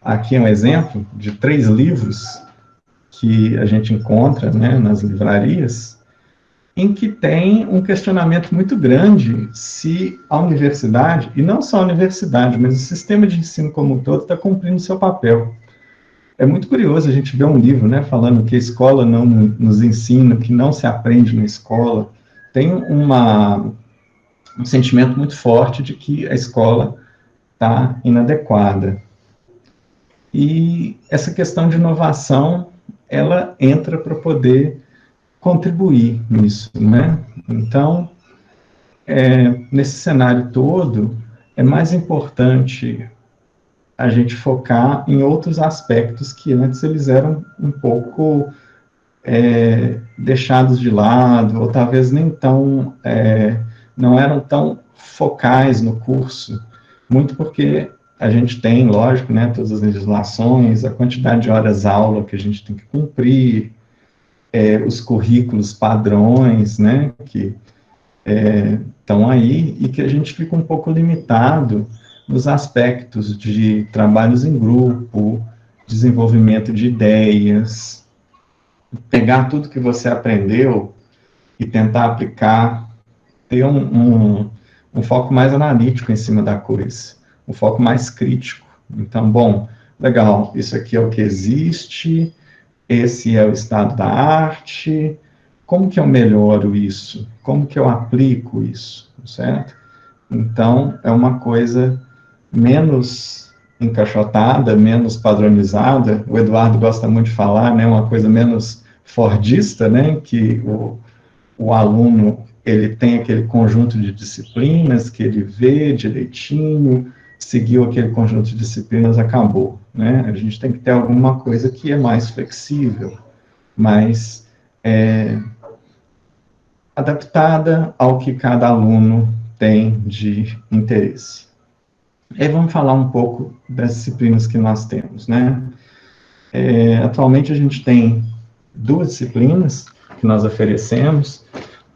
Aqui é um exemplo de 3 livros que a gente encontra, né, nas livrarias, em que tem um questionamento muito grande se a universidade, e não só a universidade, mas o sistema de ensino como um todo, está cumprindo seu papel. É muito curioso a gente ver um livro, né, falando que a escola não nos ensina, que não se aprende na escola. Tem um sentimento muito forte de que a escola está inadequada. E essa questão de inovação, ela entra para poder contribuir nisso, né? Então, nesse cenário todo, é mais importante a gente focar em outros aspectos que antes eles eram um pouco deixados de lado, ou talvez nem não eram tão focais no curso, muito porque a gente tem, lógico, né, todas as legislações, a quantidade de horas aula que a gente tem que cumprir, os currículos padrões, né, que estão aí, e que a gente fica um pouco limitado nos aspectos de trabalhos em grupo, desenvolvimento de ideias, pegar tudo que você aprendeu e tentar aplicar, ter um foco mais analítico em cima da coisa, um foco mais crítico. Então, bom, legal, isso aqui é o que existe, esse é o estado da arte, como que eu melhoro isso? Como que eu aplico isso, certo? Então, é uma coisa menos encaixotada, menos padronizada. O Eduardo gosta muito de falar, né, uma coisa menos fordista, né, que o aluno ele tem aquele conjunto de disciplinas que ele vê direitinho, seguiu aquele conjunto de disciplinas, acabou, né? A gente tem que ter alguma coisa que é mais flexível, mais adaptada ao que cada aluno tem de interesse. E aí vamos falar um pouco das disciplinas que nós temos, né? Atualmente a gente tem 2 disciplinas que nós oferecemos,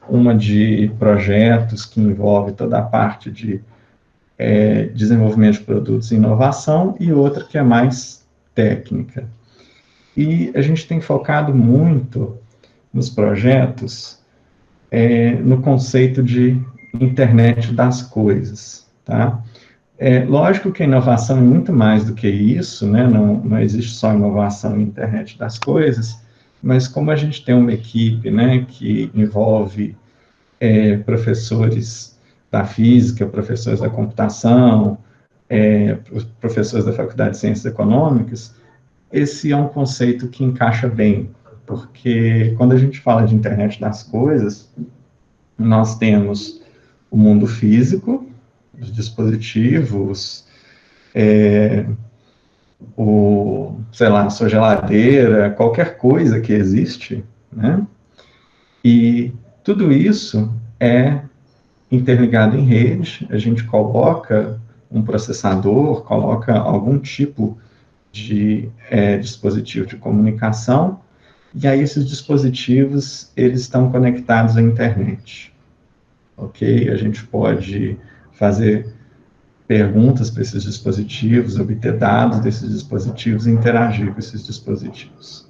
uma de projetos que envolve toda a parte de desenvolvimento de produtos e inovação, e outra que é mais técnica. E a gente tem focado muito nos projetos no conceito de internet das coisas, tá? Lógico que a inovação é muito mais do que isso, né? Não existe só inovação em internet das coisas, mas como a gente tem uma equipe, né, que envolve professores da física, professores da computação, professores da Faculdade de Ciências Econômicas, esse é um conceito que encaixa bem, porque quando a gente fala de internet das coisas, nós temos o mundo físico, os dispositivos, sei lá, a sua geladeira, qualquer coisa que existe, né? E tudo isso é interligado em rede, a gente coloca um processador, coloca algum tipo de dispositivo de comunicação, e aí esses dispositivos, eles estão conectados à internet, ok? A gente pode fazer perguntas para esses dispositivos, obter dados desses dispositivos e interagir com esses dispositivos.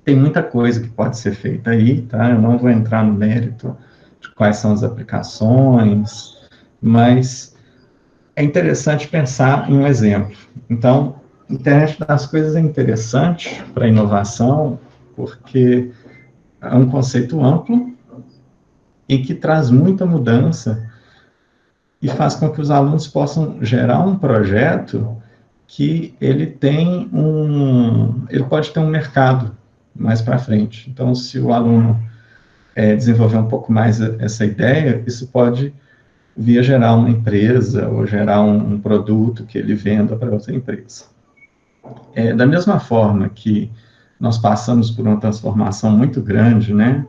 Tem muita coisa que pode ser feita aí, tá? Eu não vou entrar no mérito de quais são as aplicações, mas é interessante pensar em um exemplo. Então, a internet das coisas é interessante para a inovação, porque é um conceito amplo e que traz muita mudança e faz com que os alunos possam gerar um projeto que ele pode ter um mercado mais para frente. Então, se o aluno desenvolver um pouco mais essa ideia, isso pode vir a gerar uma empresa ou gerar um produto que ele venda para outra empresa. Da mesma forma que nós passamos por uma transformação muito grande, né,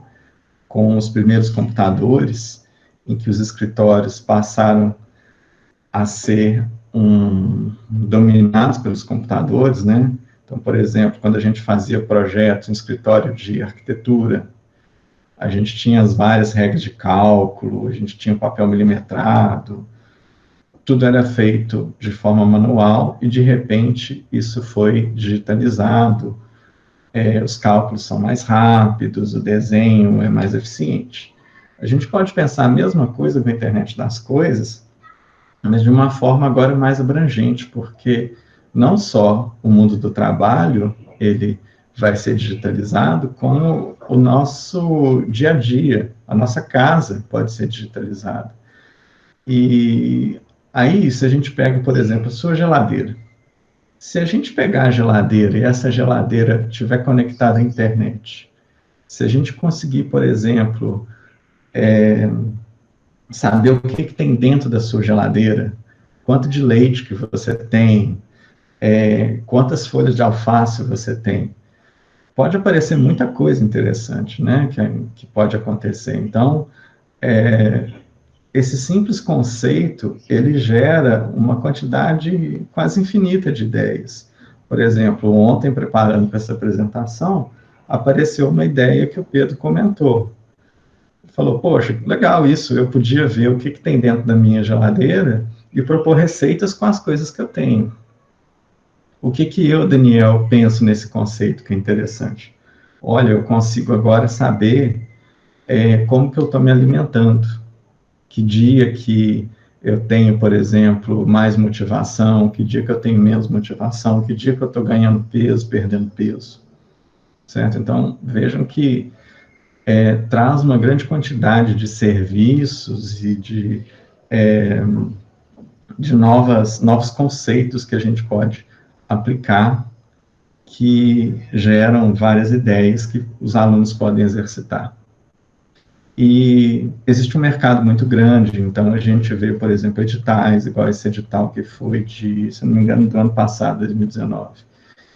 com os primeiros computadores, em que os escritórios passaram a ser dominados pelos computadores, né? Então, por exemplo, quando a gente fazia projetos em escritório de arquitetura, a gente tinha as várias regras de cálculo, a gente tinha papel milimetrado, tudo era feito de forma manual e, de repente, isso foi digitalizado, os cálculos são mais rápidos, o desenho é mais eficiente. A gente pode pensar a mesma coisa com a internet das coisas, mas de uma forma agora mais abrangente, porque não só o mundo do trabalho, ele vai ser digitalizado, como o nosso dia a dia, a nossa casa pode ser digitalizada. E aí, se a gente pega, por exemplo, a sua geladeira, se a gente pegar a geladeira e essa geladeira estiver conectada à internet, se a gente conseguir, por exemplo, saber o que tem dentro da sua geladeira, quanto de leite que você tem, quantas folhas de alface você tem, pode aparecer muita coisa interessante, né, que pode acontecer. Então, esse simples conceito, ele gera uma quantidade quase infinita de ideias. Por exemplo, ontem, preparando para essa apresentação, apareceu uma ideia que o Pedro comentou. Falou, poxa, legal isso, eu podia ver o que tem dentro da minha geladeira e propor receitas com as coisas que eu tenho. O que eu, Daniel, penso nesse conceito que é interessante? Olha, eu consigo agora saber como que eu estou me alimentando. Que dia que eu tenho, por exemplo, mais motivação, que dia que eu tenho menos motivação, que dia que eu estou ganhando peso, perdendo peso. Certo? Então, vejam que traz uma grande quantidade de serviços e de novos conceitos que a gente pode aplicar, que geram várias ideias que os alunos podem exercitar. E existe um mercado muito grande, então a gente vê, por exemplo, editais, igual esse edital que foi se não me engano, do ano passado, 2019.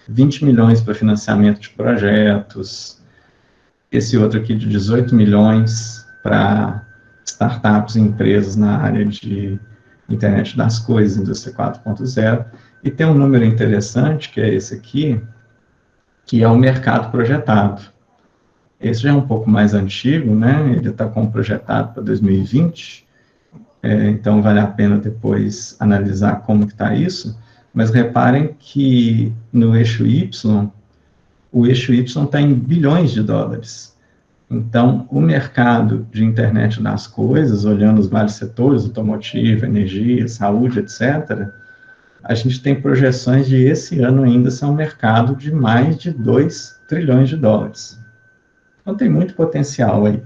20 milhões para financiamento de projetos, esse outro aqui de 18 milhões para startups e empresas na área de internet das coisas, indústria 4.0, e tem um número interessante, que é esse aqui, que é o mercado projetado. Esse já é um pouco mais antigo, né? Ele está como projetado para 2020, então vale a pena depois analisar como que está isso, mas reparem que no eixo Y, o eixo Y está em bilhões de dólares. Então, o mercado de internet das coisas, olhando os vários setores, automotivo, energia, saúde, etc., a gente tem projeções de esse ano ainda ser um mercado de mais de 2 trilhões de dólares. Então, tem muito potencial aí.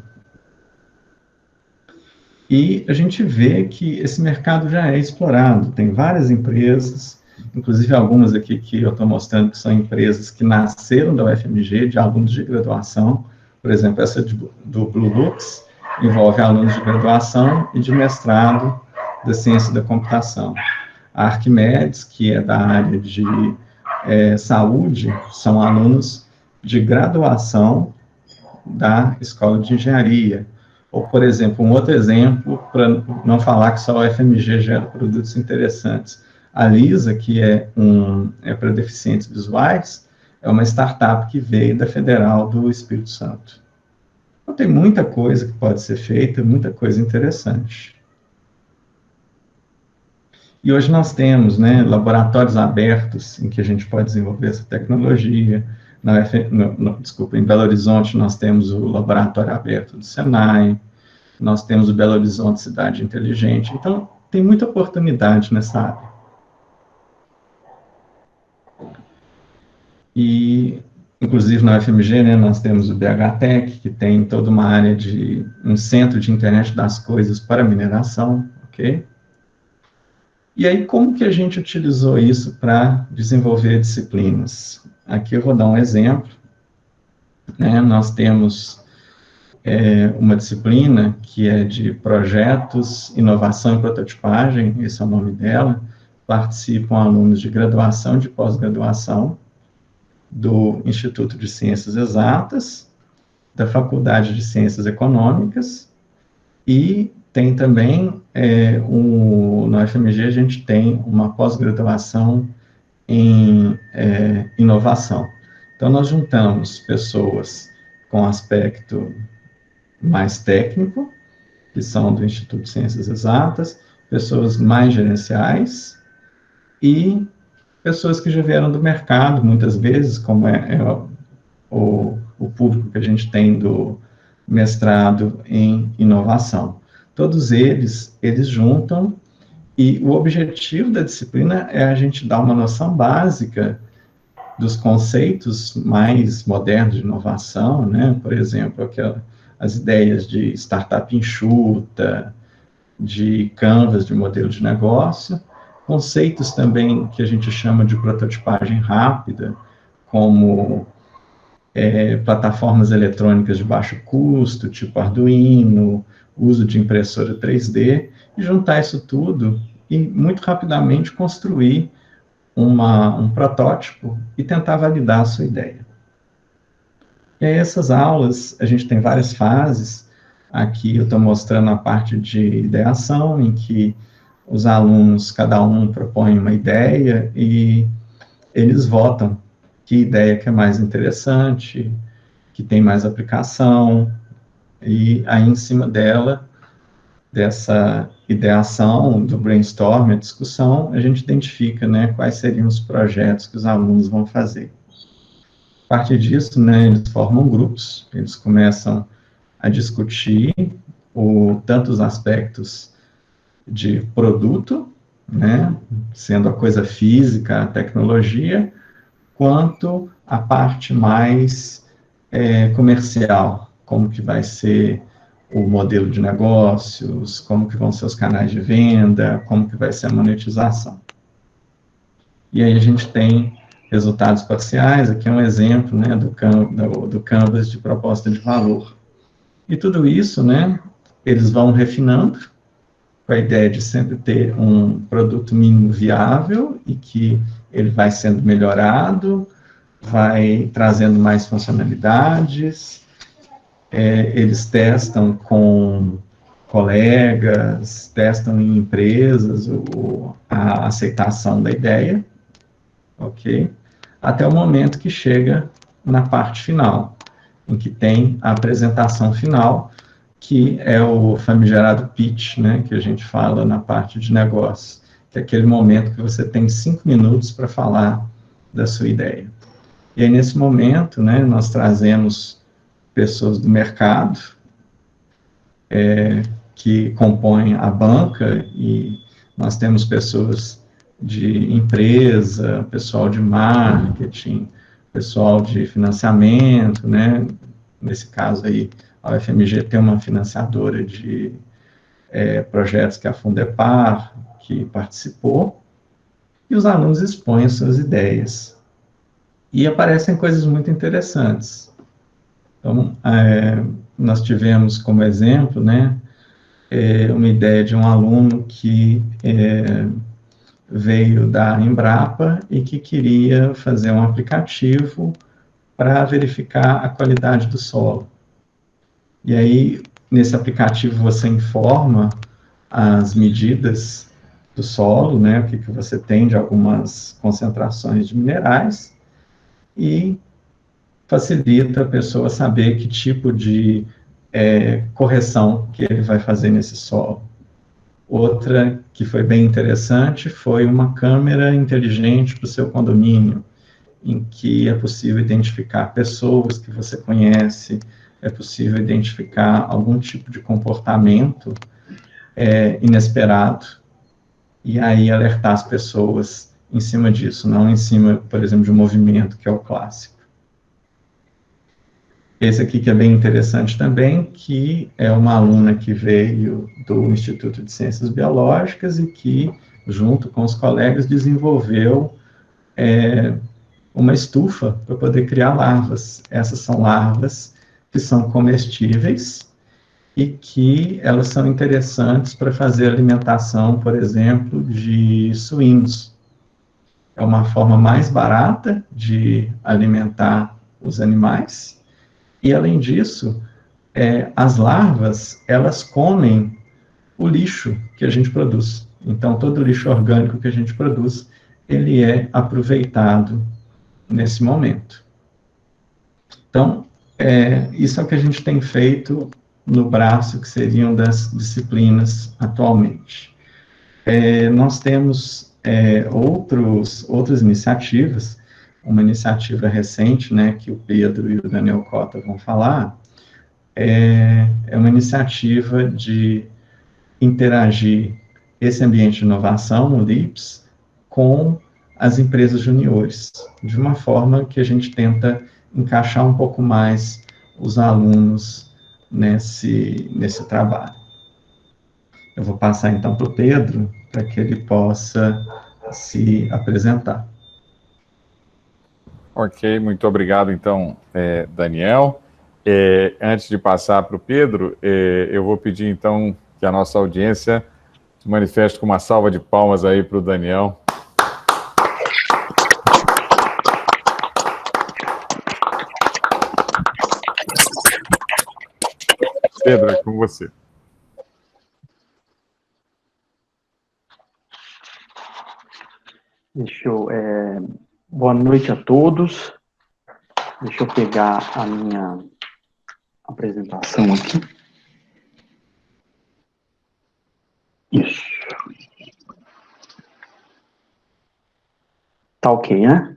E a gente vê que esse mercado já é explorado. Tem várias empresas, inclusive algumas aqui que eu estou mostrando que são empresas que nasceram da UFMG, de alunos de graduação. Por exemplo, essa do BlueLux envolve alunos de graduação e de mestrado da ciência da computação. A Arquimedes, que é da área de saúde, são alunos de graduação da Escola de Engenharia. Ou, por exemplo, um outro exemplo, para não falar que só a UFMG gera produtos interessantes. A Lisa, que é para deficientes visuais, é uma startup que veio da Federal do Espírito Santo. Então, tem muita coisa que pode ser feita, muita coisa interessante. E hoje nós temos, né, laboratórios abertos em que a gente pode desenvolver essa tecnologia. Em Belo Horizonte nós temos o laboratório aberto do Senai, nós temos o Belo Horizonte Cidade Inteligente. Então, tem muita oportunidade nessa área. E, inclusive, na UFMG, né, nós temos o BHTech, que tem toda uma área um centro de internet das coisas para mineração, ok? E aí, como que a gente utilizou isso para desenvolver disciplinas? Aqui eu vou dar um exemplo. Né? Nós temos uma disciplina que é de projetos, inovação e prototipagem, esse é o nome dela. Participam alunos de graduação e de pós-graduação do Instituto de Ciências Exatas, da Faculdade de Ciências Econômicas, e tem também, na UFMG, a gente tem uma pós-graduação em inovação. Então, nós juntamos pessoas com aspecto mais técnico, que são do Instituto de Ciências Exatas, pessoas mais gerenciais e pessoas que já vieram do mercado, muitas vezes, como o público que a gente tem do mestrado em inovação. Todos eles juntam, e o objetivo da disciplina é a gente dar uma noção básica dos conceitos mais modernos de inovação, né? Por exemplo, as ideias de startup enxuta, de canvas de modelo de negócio, conceitos também que a gente chama de prototipagem rápida, como plataformas eletrônicas de baixo custo, tipo Arduino, uso de impressora 3D, e juntar isso tudo e muito rapidamente construir um protótipo e tentar validar a sua ideia. E aí essas aulas, a gente tem várias fases. Aqui eu estou mostrando a parte de ideação, em que os alunos, cada um propõe uma ideia e eles votam que ideia que é mais interessante, que tem mais aplicação, e aí em cima dela, dessa ideação, do brainstorm, a discussão, a gente identifica, né, quais seriam os projetos que os alunos vão fazer. A partir disso, né, eles formam grupos, eles começam a discutir tanto os aspectos de produto, né, sendo a coisa física, a tecnologia, quanto a parte mais comercial, como que vai ser o modelo de negócios, como que vão ser os canais de venda, como que vai ser a monetização. E aí a gente tem resultados parciais, aqui é um exemplo, né, do Canvas de proposta de valor. E tudo isso, né, eles vão refinando, com a ideia de sempre ter um produto mínimo viável e que ele vai sendo melhorado, vai trazendo mais funcionalidades, eles testam com colegas, testam em empresas a aceitação da ideia, ok? Até o momento que chega na parte final, em que tem a apresentação final, que é o famigerado pitch, né, que a gente fala na parte de negócio, que é aquele momento que você tem 5 minutos para falar da sua ideia. E aí, nesse momento, né, nós trazemos pessoas do mercado, que compõem a banca, e nós temos pessoas de empresa, pessoal de marketing, pessoal de financiamento, né, nesse caso aí, a UFMG tem uma financiadora de projetos que é a Fundepar, que participou, e os alunos expõem suas ideias. E aparecem coisas muito interessantes. Então, nós tivemos como exemplo, né, uma ideia de um aluno que veio da Embrapa e que queria fazer um aplicativo para verificar a qualidade do solo. E aí, nesse aplicativo, você informa as medidas do solo, né, o que você tem de algumas concentrações de minerais, e facilita a pessoa saber que tipo de correção que ele vai fazer nesse solo. Outra que foi bem interessante foi uma câmera inteligente para o seu condomínio, em que é possível identificar pessoas que você conhece, é possível identificar algum tipo de comportamento inesperado, e aí alertar as pessoas em cima disso, não em cima, por exemplo, de um movimento, que é o clássico. Esse aqui que é bem interessante também, que é uma aluna que veio do Instituto de Ciências Biológicas e que, junto com os colegas, desenvolveu uma estufa para poder criar larvas. Essas são larvas que são comestíveis e que elas são interessantes para fazer alimentação, por exemplo, de suínos. É uma forma mais barata de alimentar os animais. E, além disso, as larvas, elas comem o lixo que a gente produz. Então, todo o lixo orgânico que a gente produz, ele é aproveitado nesse momento. Então, isso é o que a gente tem feito no braço, que seriam das disciplinas atualmente. Nós temos outras iniciativas. Uma iniciativa recente, né, que o Pedro e o Daniel Cota vão falar, é uma iniciativa de interagir esse ambiente de inovação, o LIPS, com as empresas juniores, de uma forma que a gente tenta encaixar um pouco mais os alunos nesse trabalho. Eu vou passar, então, para o Pedro, para que ele possa se apresentar. Ok, muito obrigado, então, Daniel. Antes de passar para o Pedro, eu vou pedir, então, que a nossa audiência se manifeste com uma salva de palmas aí para o Daniel. Pedro, é com você. Boa noite a todos. Deixa eu pegar a minha apresentação aqui. Isso. Tá ok, né?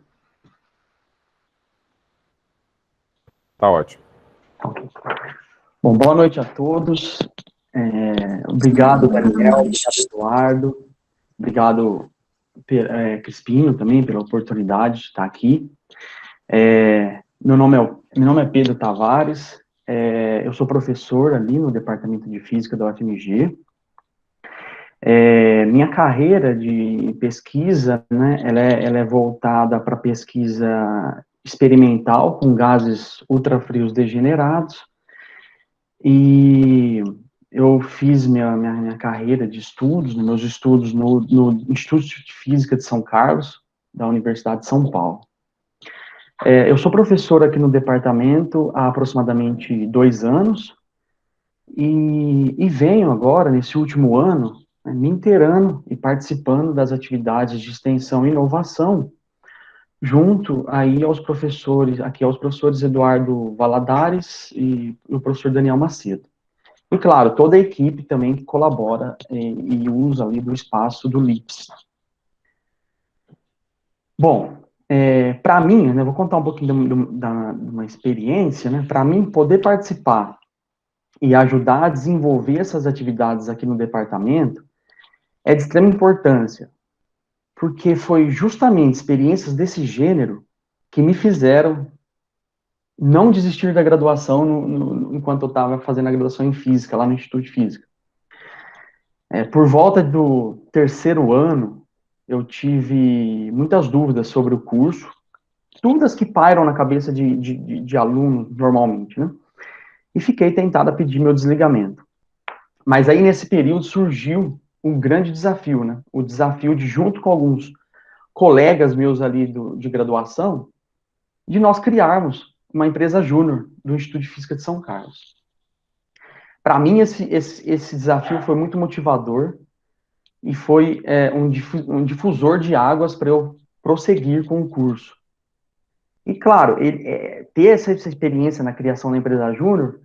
Tá ótimo. Ok. Bom, boa noite a todos. Obrigado, Daniel. Obrigado, Eduardo. Obrigado, Crispino, também, pela oportunidade de estar aqui. Meu nome é Pedro Tavares. Eu sou professor ali no Departamento de Física da UFMG. Minha carreira de pesquisa, né, ela é voltada para pesquisa experimental com gases ultrafrios degenerados, e eu fiz minha carreira de estudos, meus estudos no Instituto de Física de São Carlos, da Universidade de São Paulo. Eu sou professor aqui no departamento há aproximadamente 2 anos, e venho agora, nesse último ano, me inteirando e participando das atividades de extensão e inovação, junto aí aos professores Eduardo Valadares e o professor Daniel Macedo. E, claro, toda a equipe também que colabora e usa ali do espaço do LIPS. Bom, para mim, né, vou contar um pouquinho de uma experiência, né, para mim poder participar e ajudar a desenvolver essas atividades aqui no departamento é de extrema importância, porque foi justamente experiências desse gênero que me fizeram não desistir da graduação enquanto eu estava fazendo a graduação em Física, lá no Instituto de Física. Por volta do 3º ano, eu tive muitas dúvidas sobre o curso, dúvidas que pairam na cabeça de aluno normalmente, né? E fiquei tentado a pedir meu desligamento. Mas aí, nesse período, surgiu um grande desafio, né? O desafio de, junto com alguns colegas meus ali de graduação, de nós criarmos uma empresa júnior do Instituto de Física de São Carlos. Para mim, esse desafio foi muito motivador e foi um difusor de águas para eu prosseguir com o curso. E, claro, ter essa experiência na criação da empresa júnior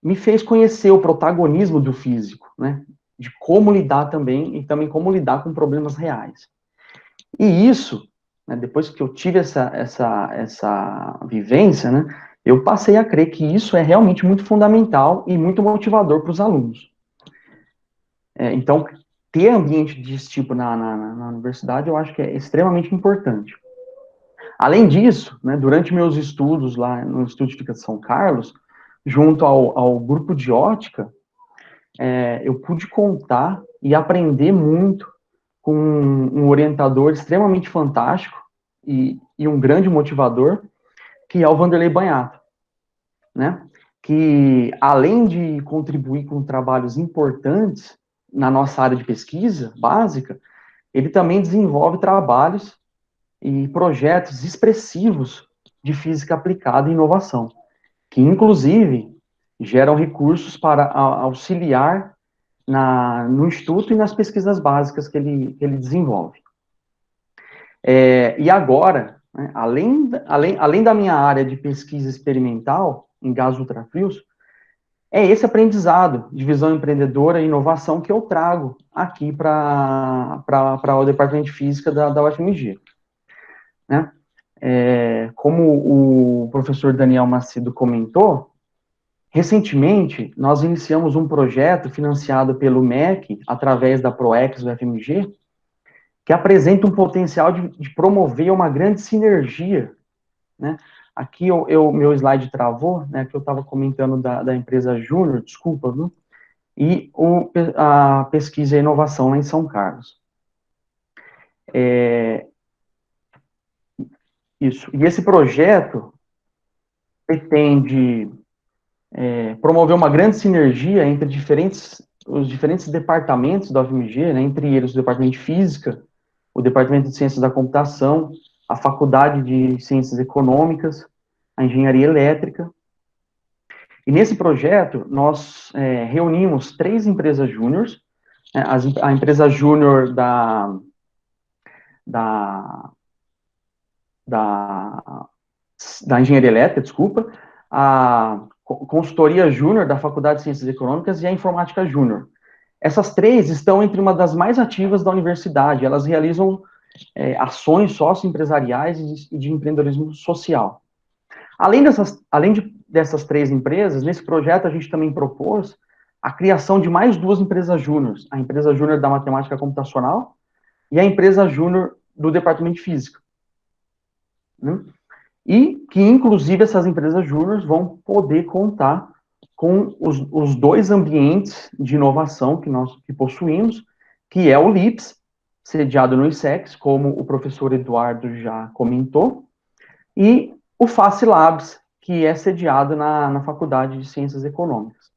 me fez conhecer o protagonismo do físico, né? De como lidar também, e também como lidar com problemas reais. E isso, né, depois que eu tive essa vivência, né, eu passei a crer que isso é realmente muito fundamental e muito motivador para os alunos. Então, ter ambiente desse tipo na universidade, eu acho que é extremamente importante. Além disso, né, durante meus estudos lá no Instituto de Física de São Carlos, junto ao grupo de ótica, eu pude contar e aprender muito com um orientador extremamente fantástico e um grande motivador, que é o Vanderlei Banhato, né? Que, além de contribuir com trabalhos importantes na nossa área de pesquisa básica, ele também desenvolve trabalhos e projetos expressivos de física aplicada e inovação, que, inclusive, geram recursos para auxiliar no Instituto e nas pesquisas básicas que ele desenvolve. E agora, né, além da minha área de pesquisa experimental em gases ultrafrios, é esse aprendizado de visão empreendedora e inovação que eu trago aqui para o Departamento de Física da UFMG. Né? Como o professor Daniel Macedo comentou, recentemente nós iniciamos um projeto financiado pelo MEC, através da ProEx do UFMG, que apresenta um potencial de promover uma grande sinergia, né? Aqui meu slide travou, né, que eu estava comentando da empresa Júnior, desculpa, viu? E a pesquisa e inovação lá em São Carlos. Isso. E esse projeto pretende promover uma grande sinergia entre os diferentes departamentos da UFMG, né, entre eles o Departamento de Física, o Departamento de Ciências da Computação, a Faculdade de Ciências Econômicas, a Engenharia Elétrica, E nesse projeto, nós reunimos 3 empresas júniores, a empresa júnior da engenharia elétrica, desculpa, a consultoria júnior da Faculdade de Ciências Econômicas e a informática júnior. Essas 3 estão entre uma das mais ativas da universidade, elas realizam ações socioempresariais e de empreendedorismo social. Além dessas 3 empresas, nesse projeto a gente também propôs a criação de mais 2 empresas júniores, a empresa júnior da matemática computacional e a empresa júnior do departamento de física. E que, inclusive, essas empresas júniores vão poder contar com os 2 ambientes de inovação que possuímos, que é o LIPS, sediado no ISEX, como o professor Eduardo já comentou, e o FACILabs, que é sediado na Faculdade de Ciências Econômicas,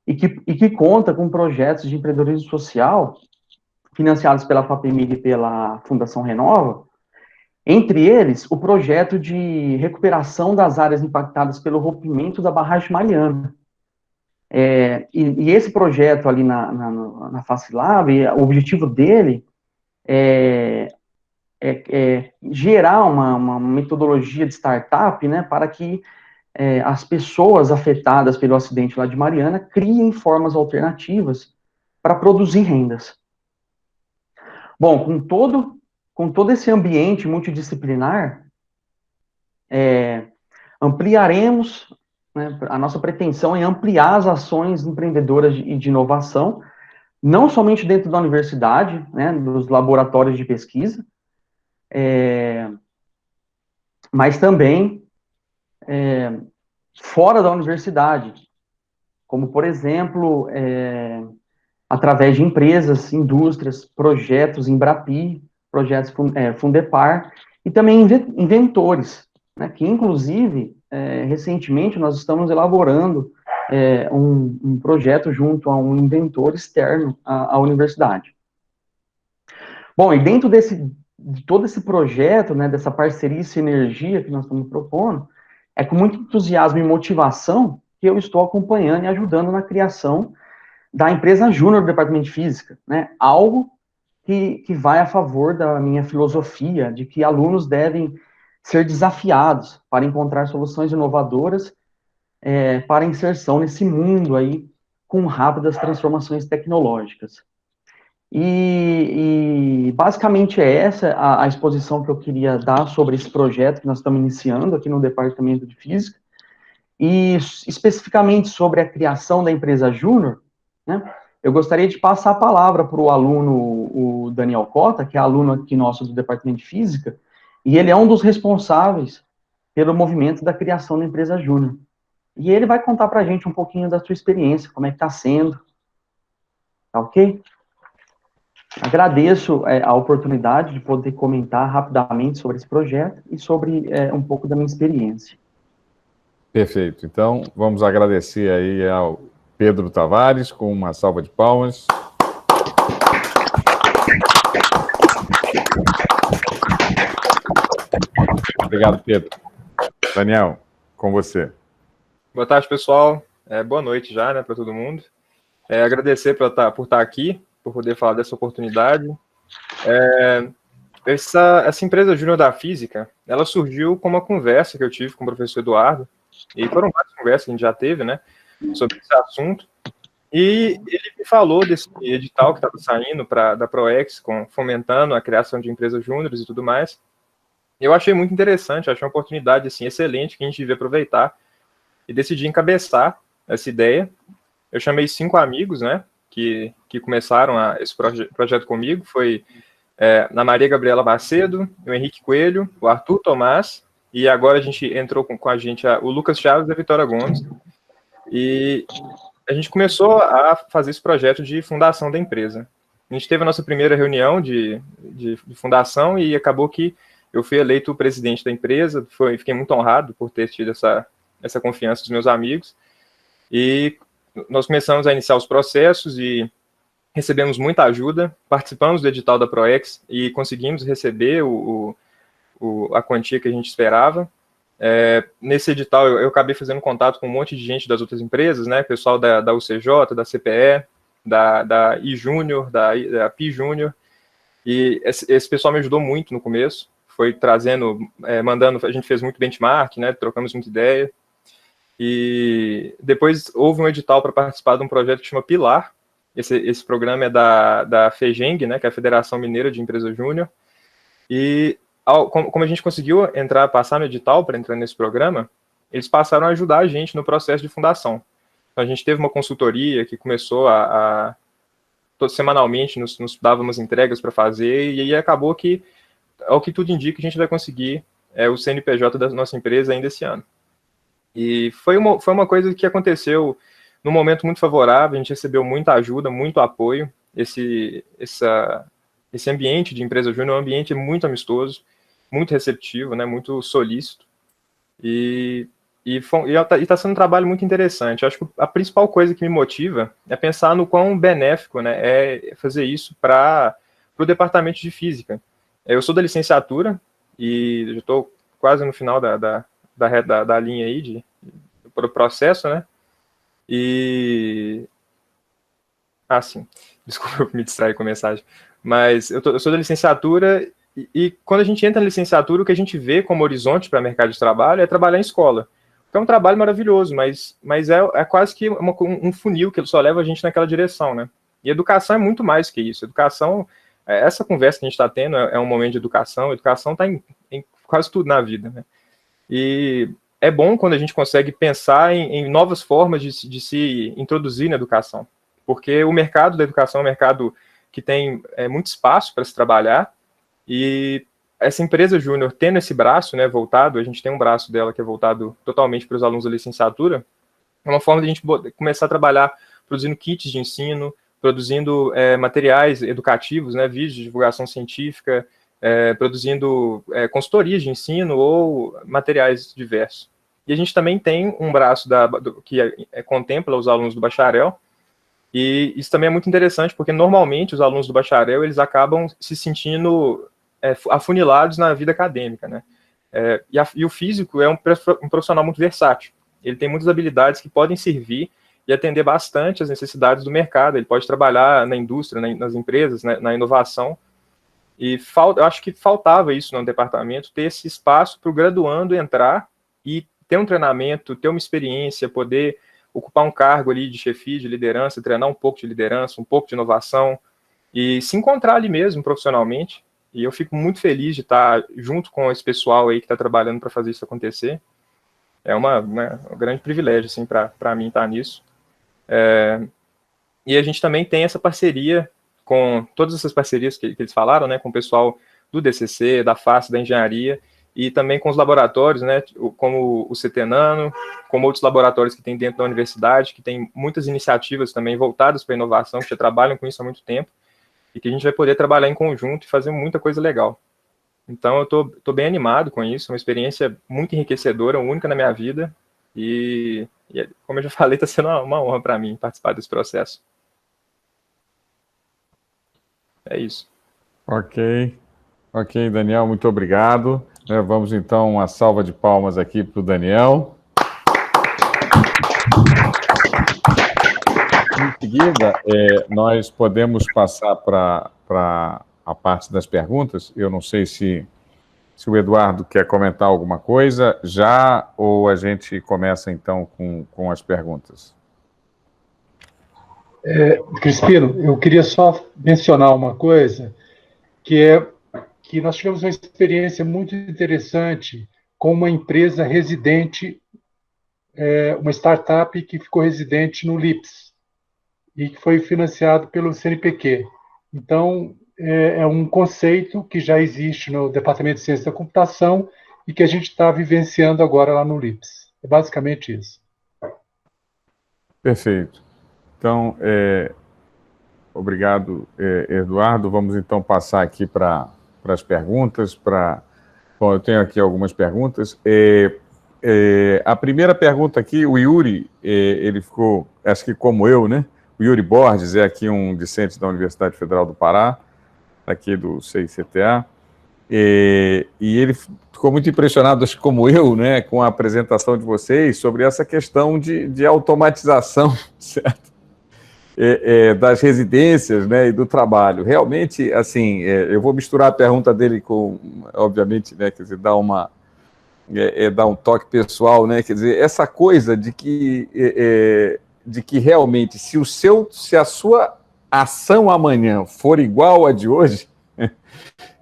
e que conta com projetos de empreendedorismo social financiados pela FAPEMIG e pela Fundação Renova, entre eles, o projeto de recuperação das áreas impactadas pelo rompimento da barragem Mariana. E esse projeto ali na FACILab, o objetivo dele é gerar uma metodologia de startup, né, para que as pessoas afetadas pelo acidente lá de Mariana criem formas alternativas para produzir rendas. Bom, com todo esse ambiente multidisciplinar, ampliaremos, né, a nossa pretensão é ampliar as ações empreendedoras e de inovação, não somente dentro da universidade, né, dos laboratórios de pesquisa, mas também fora da universidade, como, por exemplo, através de empresas, indústrias, projetos Embrapi, projetos Fundepar, e também inventores, né, que, inclusive, recentemente, nós estamos elaborando um projeto junto a um inventor externo à universidade. Bom, e dentro de todo esse projeto, né, dessa parceria e sinergia que nós estamos propondo, é com muito entusiasmo e motivação que eu estou acompanhando e ajudando na criação da empresa júnior do Departamento de Física, né, algo que vai a favor da minha filosofia de que alunos devem ser desafiados para encontrar soluções inovadoras para inserção nesse mundo aí com rápidas transformações tecnológicas. E basicamente é essa a exposição que eu queria dar sobre esse projeto que nós estamos iniciando aqui no Departamento de Física, e especificamente sobre a criação da empresa júnior, né, eu gostaria de passar a palavra para o aluno, o Daniel Cota, que é aluno aqui nosso do Departamento de Física, e ele é um dos responsáveis pelo movimento da criação da empresa júnior. E ele vai contar para a gente um pouquinho da sua experiência, como é que está sendo, tá ok? Agradeço a oportunidade de poder comentar rapidamente sobre esse projeto e sobre um pouco da minha experiência. Perfeito. Então, vamos agradecer aí ao Pedro Tavares com uma salva de palmas. Obrigado, Pedro. Daniel, com você. Boa tarde, pessoal. Boa noite já, né, para todo mundo. Agradecer por estar aqui, por poder falar dessa oportunidade. Essa empresa júnior da física, ela surgiu com uma conversa que eu tive com o professor Eduardo, e foram várias conversas que a gente já teve, né, sobre esse assunto, e ele me falou desse edital que estava saindo da ProEx, fomentando a criação de empresas júniores e tudo mais. Eu achei muito interessante, achei uma oportunidade assim, excelente que a gente devia aproveitar, e decidi encabeçar essa ideia. Eu chamei 5 amigos, né, que começaram esse projeto comigo. Foi a Maria Gabriela Macedo, o Henrique Coelho, o Arthur Tomás, e agora a gente entrou com a gente o Lucas Chaves e a Vitória Gomes. E a gente começou a fazer esse projeto de fundação da empresa. A gente teve a nossa primeira reunião de fundação e acabou que eu fui eleito o presidente da empresa. Fiquei muito honrado por ter tido essa confiança dos meus amigos. E nós começamos a iniciar os processos e recebemos muita ajuda, participamos do edital da ProEx e conseguimos receber a quantia que a gente esperava. Nesse edital, eu acabei fazendo contato com um monte de gente das outras empresas, né? Pessoal da UCJ, da CPE, da iJúnior, da Pi Júnior, e esse pessoal me ajudou muito no começo, foi trazendo, mandando, a gente fez muito benchmark, né? Trocamos muita ideia, e depois houve um edital para participar de um projeto que chama Pilar. Esse programa é da FEGENG, né? Que é a Federação Mineira de Empresas Júnior, e como a gente conseguiu passar no edital para entrar nesse programa, eles passaram a ajudar a gente no processo de fundação. Então, a gente teve uma consultoria que começou semanalmente, nos dava umas entregas para fazer, e aí acabou que, ao que tudo indica, a gente vai conseguir o CNPJ da nossa empresa ainda esse ano. E foi uma coisa que aconteceu num momento muito favorável, a gente recebeu muita ajuda, muito apoio. Esse ambiente de empresa júnior é um ambiente muito amistoso, muito receptivo, né, muito solícito, e está sendo um trabalho muito interessante. Eu acho que a principal coisa que me motiva é pensar no quão benéfico, né, é fazer isso para o departamento de física. Eu sou da licenciatura, e já estou quase no final da linha aí, do processo, né, sim, desculpa me distrair com a mensagem, mas eu sou da licenciatura, e quando a gente entra na licenciatura, o que a gente vê como horizonte para o mercado de trabalho é trabalhar em escola. Então é um trabalho maravilhoso, mas é quase que um funil que só leva a gente naquela direção, né? E educação é muito mais que isso. Educação, essa conversa que a gente está tendo é um momento de educação. Educação está em quase tudo na vida, né? E é bom quando a gente consegue pensar em novas formas de se introduzir na educação, porque o mercado da educação é um mercado que tem muito espaço para se trabalhar, e essa empresa júnior tendo esse braço, né, voltado, a gente tem um braço dela que é voltado totalmente para os alunos da licenciatura, é uma forma de a gente começar a trabalhar produzindo kits de ensino, produzindo materiais educativos, né, vídeos de divulgação científica, produzindo consultorias de ensino ou materiais diversos. E a gente também tem um braço que contempla os alunos do bacharel, e isso também é muito interessante, porque normalmente os alunos do bacharel, eles acabam se sentindo afunilados na vida acadêmica, né? E o físico é um profissional muito versátil. Ele tem muitas habilidades que podem servir e atender bastante às necessidades do mercado. Ele pode trabalhar na indústria, nas empresas, né, na inovação. E eu acho que faltava isso no departamento, ter esse espaço para o graduando entrar e ter um treinamento, ter uma experiência, poder ocupar um cargo ali de chefia, de liderança, treinar um pouco de liderança, um pouco de inovação, e se encontrar ali mesmo profissionalmente. E eu fico muito feliz de estar junto com esse pessoal aí que está trabalhando para fazer isso acontecer. É um grande privilégio, assim, para mim estar nisso. E a gente também tem essa parceria com todas essas parcerias que eles falaram, né, com o pessoal do DCC, da FACE, da engenharia, e também com os laboratórios, né, como o CT Nano, como outros laboratórios que tem dentro da universidade, que tem muitas iniciativas também voltadas para a inovação, que já trabalham com isso há muito tempo, e que a gente vai poder trabalhar em conjunto e fazer muita coisa legal. Então, eu tô bem animado com isso, uma experiência muito enriquecedora, única na minha vida, e como eu já falei, está sendo uma honra para mim participar desse processo. É isso. Ok, Daniel, muito obrigado. Vamos, então, uma salva de palmas aqui para o Daniel. Em seguida, nós podemos passar para a parte das perguntas. Eu não sei se o Eduardo quer comentar alguma coisa já, ou a gente começa, então, com as perguntas. Crispino, eu queria só mencionar uma coisa, que é que nós tivemos uma experiência muito interessante com uma empresa residente, uma startup que ficou residente no LIPS e que foi financiado pelo CNPq. Então, é um conceito que já existe no Departamento de Ciência da Computação e que a gente está vivenciando agora lá no LIPS. É basicamente isso. Perfeito. Então, obrigado, Eduardo. Vamos, então, passar aqui para as perguntas. Bom, eu tenho aqui algumas perguntas. A primeira pergunta aqui, o Yuri, ele ficou, acho que como eu, né? O Yuri Borges é aqui um discente da Universidade Federal do Pará, aqui do CICTA, e ele ficou muito impressionado, acho que como eu, né, com a apresentação de vocês sobre essa questão de automatização, certo? Das residências, né, e do trabalho. Realmente, assim, eu vou misturar a pergunta dele com, obviamente, né, quer dizer, dar um toque pessoal, né, quer dizer, essa coisa de que realmente, se a sua ação amanhã for igual à de hoje,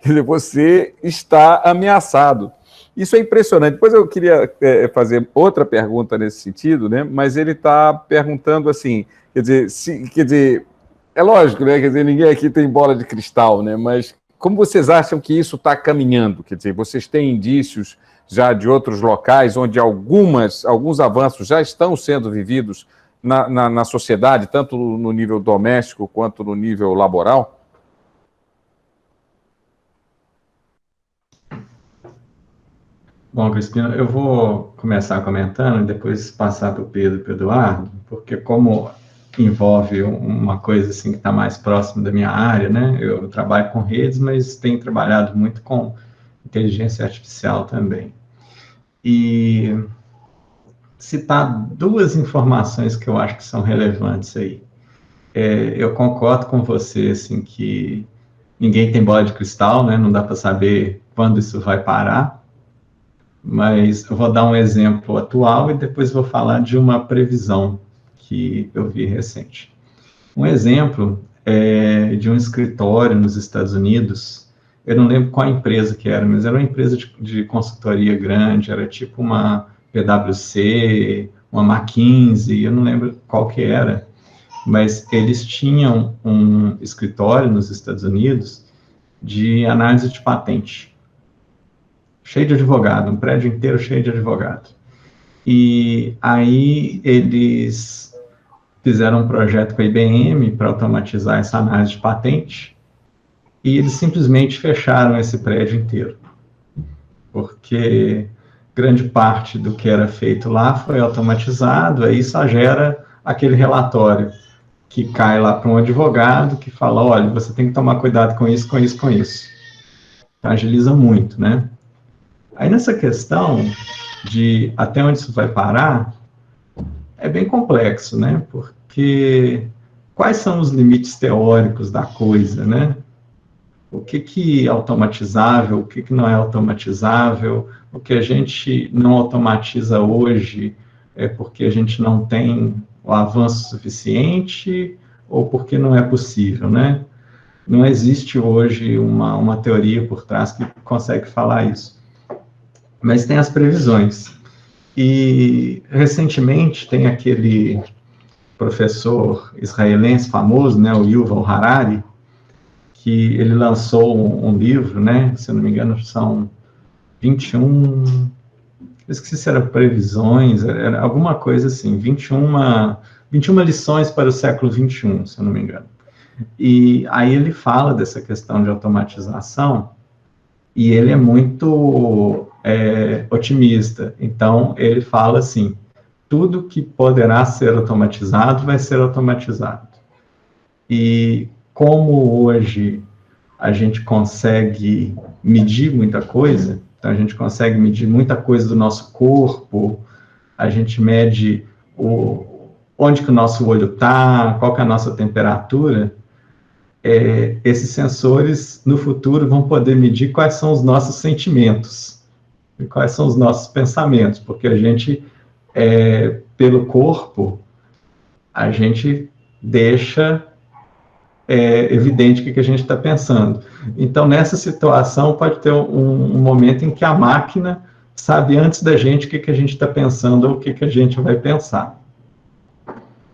quer dizer, você está ameaçado. Isso é impressionante. Depois eu queria fazer outra pergunta nesse sentido, né? Mas ele está perguntando assim, quer dizer, é lógico, né? Quer dizer, ninguém aqui tem bola de cristal, né? Mas como vocês acham que isso está caminhando? Quer dizer, vocês têm indícios já de outros locais onde alguns avanços já estão sendo vividos na sociedade, tanto no nível doméstico quanto no nível laboral? Bom, Crispino, eu vou começar comentando e depois passar para o Pedro e para o Eduardo, porque como envolve uma coisa assim que está mais próximo da minha área, né? Eu trabalho com redes, mas tenho trabalhado muito com inteligência artificial também. E citar duas informações que eu acho que são relevantes aí. Eu concordo com você, assim, que ninguém tem bola de cristal, né? Não dá para saber quando isso vai parar. Mas eu vou dar um exemplo atual e depois vou falar de uma previsão que eu vi recente. Um exemplo é de um escritório nos Estados Unidos, eu não lembro qual empresa que era, mas era uma empresa de consultoria grande, era tipo uma PwC, uma McKinsey, eu não lembro qual que era, mas eles tinham um escritório nos Estados Unidos de análise de patente. Cheio de advogado, um prédio inteiro cheio de advogado. E aí eles fizeram um projeto com a IBM para automatizar essa análise de patente e eles simplesmente fecharam esse prédio inteiro, porque grande parte do que era feito lá foi automatizado, aí só gera aquele relatório que cai lá para um advogado que fala, olha, você tem que tomar cuidado com isso, com isso, com isso. Agiliza muito, né? Aí nessa questão de até onde isso vai parar, é bem complexo, né? Porque quais são os limites teóricos da coisa, né? O que é automatizável, o que não é automatizável, o que a gente não automatiza hoje é porque a gente não tem o avanço suficiente ou porque não é possível, né? Não existe hoje uma teoria por trás que consegue falar isso. Mas tem as previsões. E, recentemente, tem aquele professor israelense famoso, né, o Yuval Harari, que ele lançou um livro, né, se eu não me engano, são 21, eu esqueci se era previsões, era alguma coisa assim, 21 lições para o século XXI, se eu não me engano. E aí ele fala dessa questão de automatização, e ele é muito otimista. Então, ele fala assim, tudo que poderá ser automatizado vai ser automatizado. E como hoje a gente consegue medir muita coisa, então a gente consegue medir muita coisa do nosso corpo, a gente mede onde que o nosso olho está, qual que é a nossa temperatura, esses sensores, no futuro, vão poder medir quais são os nossos sentimentos, e quais são os nossos pensamentos, porque a gente, pelo corpo, a gente deixa evidente o que a gente está pensando. Então, nessa situação, pode ter um momento em que a máquina sabe antes da gente o que a gente está pensando ou o que a gente vai pensar.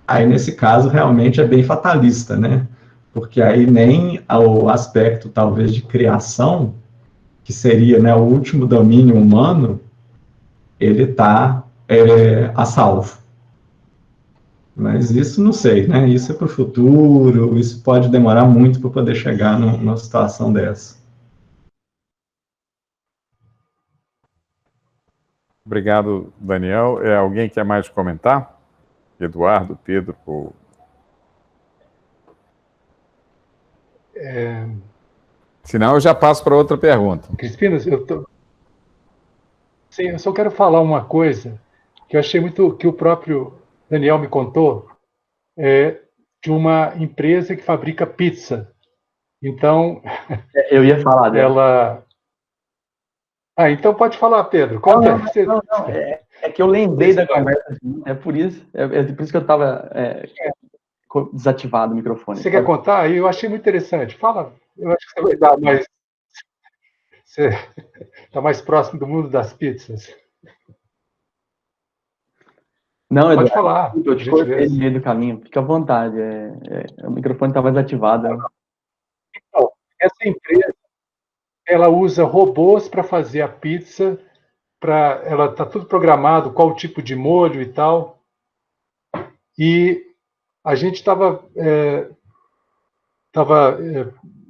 Aí, nesse caso, realmente é bem fatalista, né? Porque aí nem o aspecto, talvez, de criação, que seria, né, o último domínio humano, ele está a salvo. Mas isso não sei, né? Isso é para o futuro, isso pode demorar muito para poder chegar numa situação dessa. Obrigado, Daniel. Alguém quer mais comentar? Eduardo, Pedro? Senão eu já passo para outra pergunta. Crispino, Sim, eu só quero falar uma coisa que eu achei muito, que o próprio Daniel me contou, de uma empresa que fabrica pizza. Então, Eu ia falar dela. ela... Ah, então pode falar, Pedro. Não, Conta não, aí. Você... não, não. É que eu lembrei da conversa, assim, é por isso. É por isso que eu estava desativado o microfone. Você quer contar? Eu achei muito interessante. Fala, eu acho que você vai dar mais. Você está mais próximo do mundo das pizzas. Não, Pode Eduardo, falar, eu por te cortei no gentileza. meio do caminho. Fica à vontade. O microfone está mais ativado. Então, essa empresa, ela usa robôs para fazer a pizza. Ela está tudo programado, qual o tipo de molho e tal. E a gente estava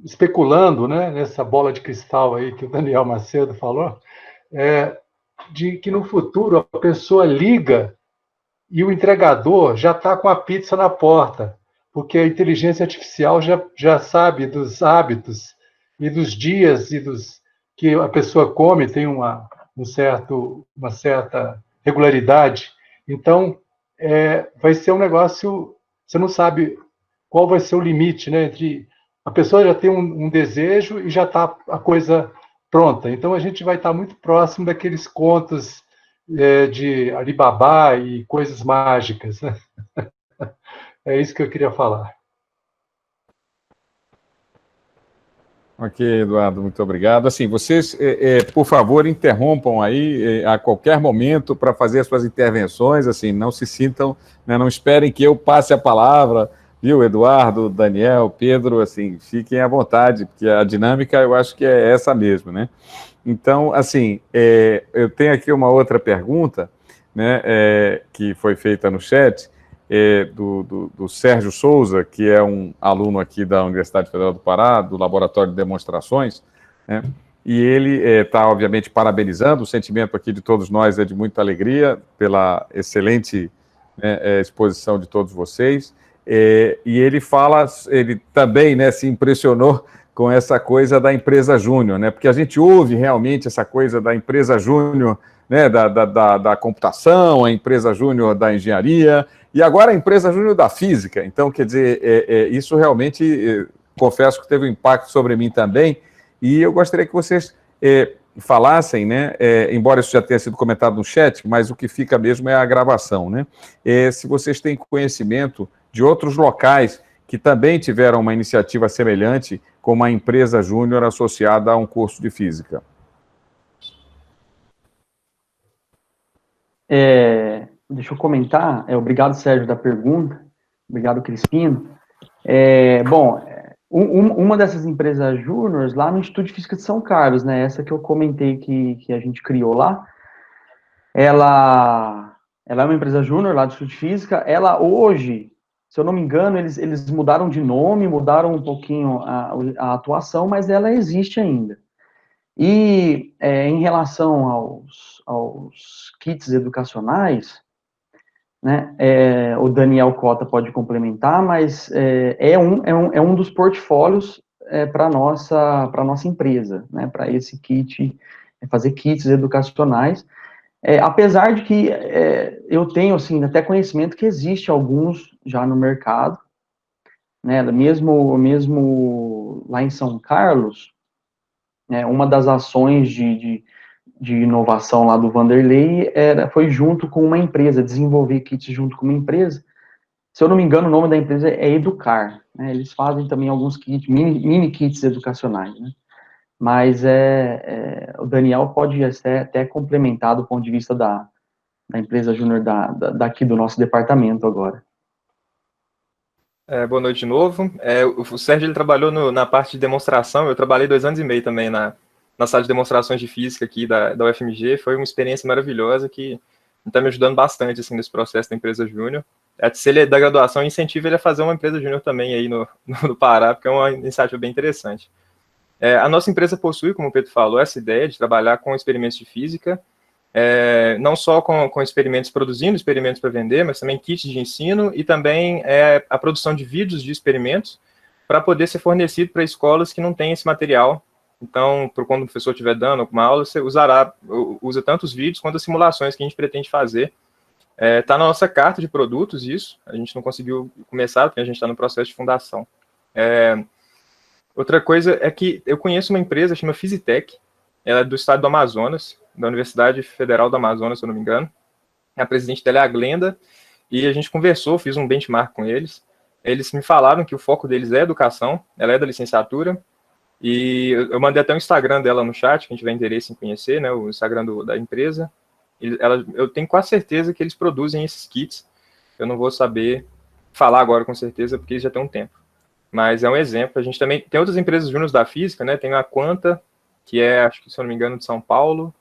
especulando, né, nessa bola de cristal aí que o Daniel Macedo falou, de que no futuro a pessoa liga e o entregador já está com a pizza na porta, porque a inteligência artificial já sabe dos hábitos e dos dias e dos que a pessoa come, tem uma certa regularidade. Então, vai ser um negócio, você não sabe qual vai ser o limite, né, entre a pessoa já tem um desejo e já está a coisa pronta. Então, a gente vai estar muito próximo daqueles contos de Alibaba e coisas mágicas. Né? É isso que eu queria falar. Ok, Eduardo, muito obrigado. Assim, vocês, por favor, interrompam aí a qualquer momento para fazer as suas intervenções, assim, não se sintam, né, não esperem que eu passe a palavra, viu, Eduardo, Daniel, Pedro, assim, fiquem à vontade, porque a dinâmica eu acho que é essa mesmo, né? Então, assim, eu tenho aqui uma outra pergunta, né, que foi feita no chat, do Sérgio Souza, que é um aluno aqui da Universidade Federal do Pará, do Laboratório de Demonstrações, né? E ele está, obviamente, parabenizando. O sentimento aqui de todos nós é de muita alegria pela excelente, né, exposição de todos vocês. E ele fala, ele também, né, se impressionou com essa coisa da empresa júnior, né? Porque a gente ouve realmente essa coisa da empresa júnior, né, da computação, a empresa júnior da engenharia, e agora a empresa júnior da física. Então, quer dizer, isso realmente, confesso que teve um impacto sobre mim também, e eu gostaria que vocês falassem, né, embora isso já tenha sido comentado no chat, mas o que fica mesmo é a gravação, né? Se vocês têm conhecimento de outros locais que também tiveram uma iniciativa semelhante com uma empresa júnior associada a um curso de física. Deixa eu comentar. Obrigado, Sérgio, da pergunta. Obrigado, Crispino. Bom, uma dessas empresas júniores lá no Instituto de Física de São Carlos, né? Essa que eu comentei que a gente criou lá. Ela é uma empresa júnior lá do Instituto de Física. Ela hoje, se eu não me engano, eles mudaram de nome, mudaram um pouquinho a atuação, mas ela existe ainda. E em relação aos kits educacionais, né, o Daniel Cota pode complementar, mas é um dos portfólios para a nossa empresa, né, para esse kit, fazer kits educacionais, apesar de que eu tenho, assim, até conhecimento que existe alguns já no mercado, né, mesmo lá em São Carlos, uma das ações de inovação lá do Vanderlei foi junto com uma empresa, desenvolver kits junto com uma empresa. Se eu não me engano, o nome da empresa é Educar, né? Eles fazem também alguns kits, mini kits educacionais, né? Mas o Daniel pode até complementar do ponto de vista da empresa júnior daqui do nosso departamento agora. Boa noite de novo. O Sérgio ele trabalhou na parte de demonstração, eu trabalhei 2 anos e meio também na sala de demonstrações de física aqui da UFMG, foi uma experiência maravilhosa que está me ajudando bastante assim, nesse processo da empresa júnior. Se ele é da graduação, incentiva ele a fazer uma empresa júnior também aí no Pará, porque é uma iniciativa bem interessante. A nossa empresa possui, como o Pedro falou, essa ideia de trabalhar com experimentos de física, não só com experimentos, produzindo experimentos para vender, mas também kits de ensino e também a produção de vídeos de experimentos para poder ser fornecido para escolas que não têm esse material Então, quando o professor estiver dando alguma aula, você usa tanto os vídeos quanto as simulações que a gente pretende fazer. Está na nossa carta de produtos isso, a gente não conseguiu começar, porque a gente está no processo de fundação. Outra coisa é que eu conheço uma empresa, chama Fisitec, ela é do estado do Amazonas, da Universidade Federal do Amazonas, se eu não me engano. A presidente dela é a Glenda, e a gente conversou, fiz um benchmark com eles. Eles me falaram que o foco deles é educação, ela é da licenciatura, e eu mandei até o Instagram dela no chat, quem tiver interesse em conhecer, né, o Instagram da empresa. Eu tenho quase certeza que eles produzem esses kits. Eu não vou saber falar agora com certeza, porque eles já tem um tempo. Mas é um exemplo. A gente também tem outras empresas júniores da física, né? Tem a Quanta, que é, acho que se eu não me engano, de São Paulo.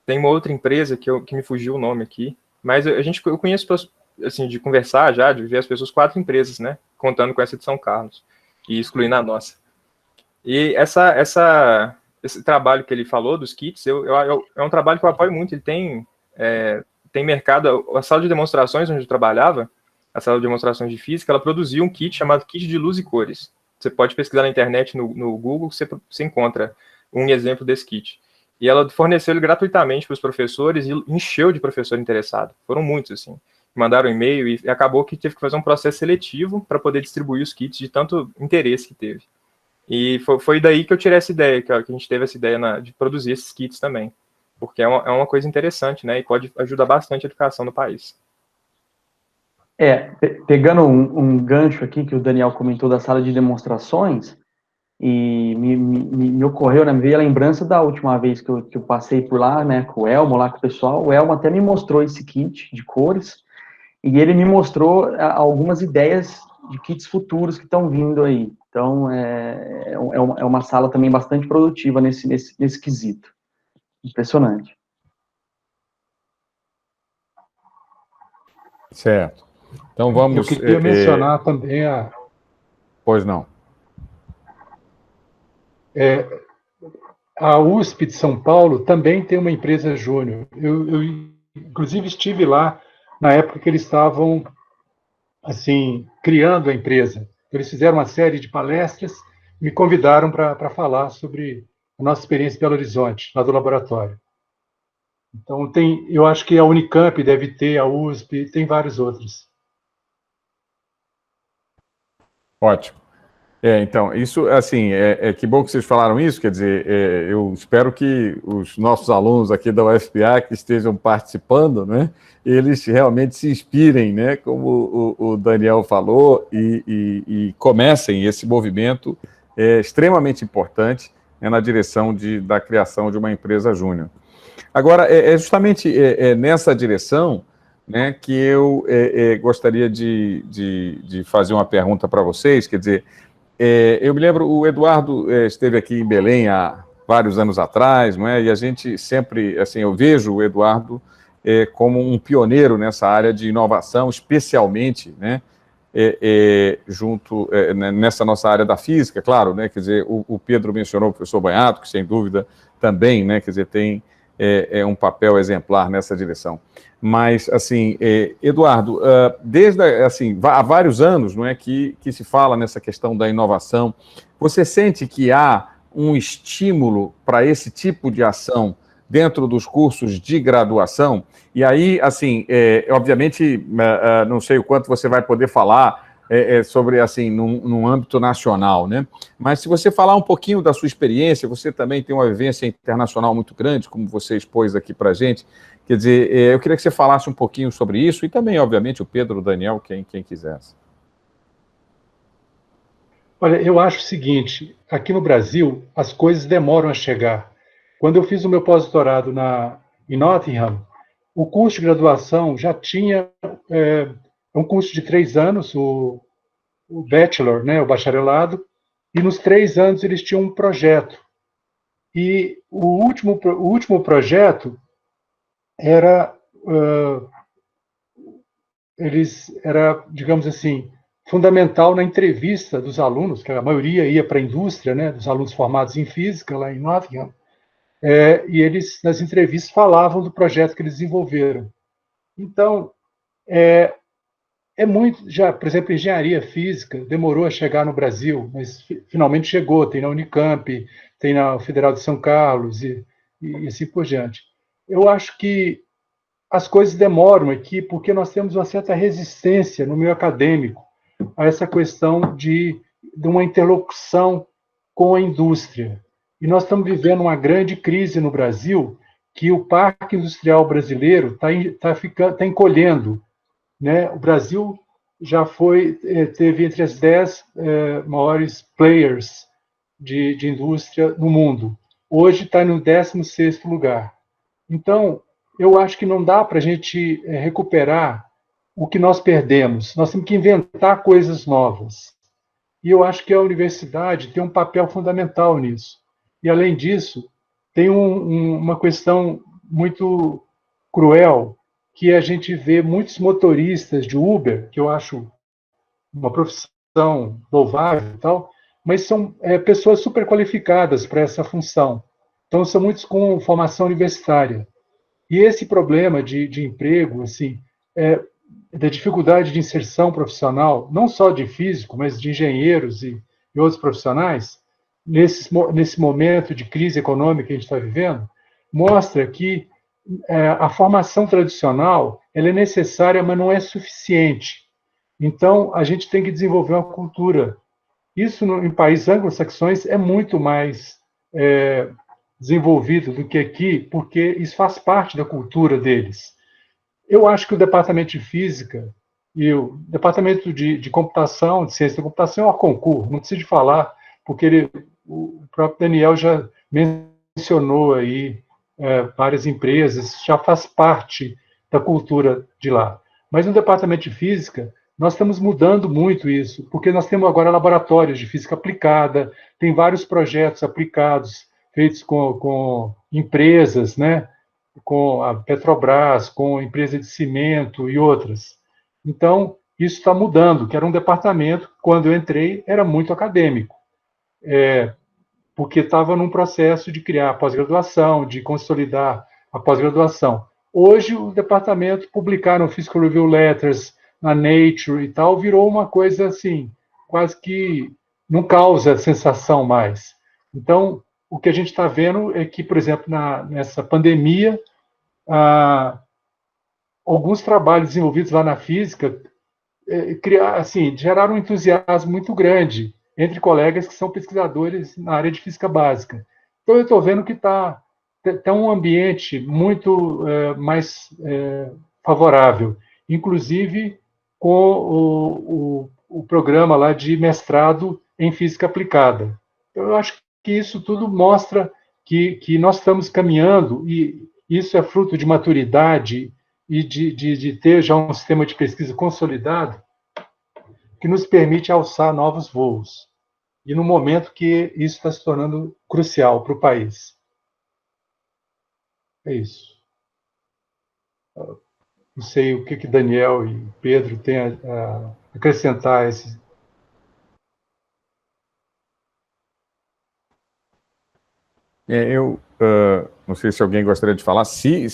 Tem uma outra empresa que me fugiu o nome aqui. Mas eu conheço, assim, de conversar já, de ver as pessoas, 4 empresas, né? Contando com essa de São Carlos. E excluindo a nossa. E esse trabalho que ele falou dos kits, é um trabalho que eu apoio muito. Ele tem mercado. A sala de demonstrações onde eu trabalhava, a sala de demonstrações de física, ela produziu um kit chamado Kit de Luz e Cores. Você pode pesquisar na internet, no Google, você encontra um exemplo desse kit. E ela forneceu ele gratuitamente para os professores e encheu de professor interessado. Foram muitos, assim. Mandaram e-mail e acabou que teve que fazer um processo seletivo para poder distribuir os kits de tanto interesse que teve. E foi daí que eu tirei essa ideia, que a gente teve essa ideia de produzir esses kits também. Porque é uma coisa interessante, né? E pode ajudar bastante a educação do país. Pegando um gancho aqui que o Daniel comentou da sala de demonstrações, e me ocorreu, né, me veio a lembrança da última vez que eu passei por lá, né, com o Elmo, lá com o pessoal. O Elmo até me mostrou esse kit de cores, e ele me mostrou algumas ideias de kits futuros que estão vindo aí. Então, é uma sala também bastante produtiva nesse quesito. Impressionante. Certo. Então vamos... Eu queria mencionar também Pois não. A USP de São Paulo também tem uma empresa júnior. Eu, inclusive, estive lá na época que eles estavam, assim, criando a empresa. Eles fizeram uma série de palestras, me convidaram para falar sobre a nossa experiência em Belo Horizonte, lá do laboratório. Então, eu acho que a Unicamp deve ter, a USP, tem vários outros. Ótimo. Então, isso, assim, que bom que vocês falaram isso, quer dizer, eu espero que os nossos alunos aqui da UFPA que estejam participando, né, eles realmente se inspirem, né, como o Daniel falou, e comecem esse movimento extremamente importante, né, na direção da criação de uma empresa júnior. Agora, justamente nessa direção, né, que eu gostaria de fazer uma pergunta para vocês, quer dizer, eu me lembro, o Eduardo esteve aqui em Belém há vários anos atrás, não é? E a gente sempre, assim, eu vejo o Eduardo como um pioneiro nessa área de inovação, especialmente, né, junto nessa nossa área da física, claro, né? Quer dizer, o Pedro mencionou o professor Banhato, que sem dúvida também, né? Quer dizer, tem um papel exemplar nessa direção. Mas, assim, Eduardo, há vários anos, não é, que se fala nessa questão da inovação. Você sente que há um estímulo para esse tipo de ação dentro dos cursos de graduação? E aí, assim, obviamente, não sei o quanto você vai poder falar sobre, assim, num âmbito nacional, né? Mas se você falar um pouquinho da sua experiência, você também tem uma vivência internacional muito grande, como você expôs aqui para a gente. Quer dizer, eu queria que você falasse um pouquinho sobre isso, e também, obviamente, o Pedro, o Daniel, quem quisesse. Olha, eu acho o seguinte, aqui no Brasil, as coisas demoram a chegar. Quando eu fiz o meu pós-doutorado em Nottingham, o curso de graduação já tinha um curso de 3 anos, o bachelor, né, o bacharelado, e nos 3 anos eles tinham um projeto. E o último projeto era, digamos assim, fundamental na entrevista dos alunos, que a maioria ia para a indústria, né, dos alunos formados em física, lá em Nottingham, e eles, nas entrevistas, falavam do projeto que eles desenvolveram. Então, é muito, já, por exemplo, engenharia física demorou a chegar no Brasil, mas finalmente chegou, tem na Unicamp, tem na Federal de São Carlos e assim por diante. Eu acho que as coisas demoram aqui porque nós temos uma certa resistência no meio acadêmico a essa questão de uma interlocução com a indústria. E nós estamos vivendo uma grande crise no Brasil, que o parque industrial brasileiro está encolhendo, né? O Brasil já teve entre as 10 maiores players de indústria no mundo. Hoje está no 16º lugar. Então, eu acho que não dá para a gente recuperar o que nós perdemos. Nós temos que inventar coisas novas. E eu acho que a universidade tem um papel fundamental nisso. E, além disso, tem uma questão muito cruel, que a gente vê muitos motoristas de Uber, que eu acho uma profissão louvável e tal, mas são pessoas super qualificadas para essa função. Então, são muitos com formação universitária. E esse problema de emprego, assim, da dificuldade de inserção profissional, não só de físico, mas de engenheiros e outros profissionais, nesse momento de crise econômica que a gente está vivendo, mostra que a formação tradicional ela é necessária, mas não é suficiente. Então, a gente tem que desenvolver uma cultura. Isso, em países anglo-saxões, é muito mais desenvolvido do que aqui, porque isso faz parte da cultura deles. Eu acho que o departamento de física e o departamento de computação, de ciência da computação, é um concurso, não preciso de falar, porque o próprio Daniel já mencionou aí várias empresas, já faz parte da cultura de lá. Mas no departamento de física, nós estamos mudando muito isso, porque nós temos agora laboratórios de física aplicada, tem vários projetos aplicados, feitos com empresas, né? Com a Petrobras, com a empresa de cimento e outras. Então, isso está mudando, que era um departamento, quando eu entrei, era muito acadêmico, porque estava num processo de criar a pós-graduação, de consolidar a pós-graduação. Hoje, o departamento, publicaram Physical Review Letters na Nature e tal, virou uma coisa assim, quase que não causa sensação mais. Então, o que a gente está vendo é que, por exemplo, nessa pandemia, alguns trabalhos desenvolvidos lá na física geraram um entusiasmo muito grande entre colegas que são pesquisadores na área de física básica. Então, eu estou vendo que está um ambiente muito mais favorável, inclusive com o programa lá de mestrado em física aplicada. Então, eu acho que isso tudo mostra que nós estamos caminhando, e isso é fruto de maturidade e de ter já um sistema de pesquisa consolidado que nos permite alçar novos voos. E no momento que isso está se tornando crucial para o país. É isso. Não sei o que Daniel e Pedro têm a acrescentar a esse. Eu não sei se alguém gostaria de falar. Se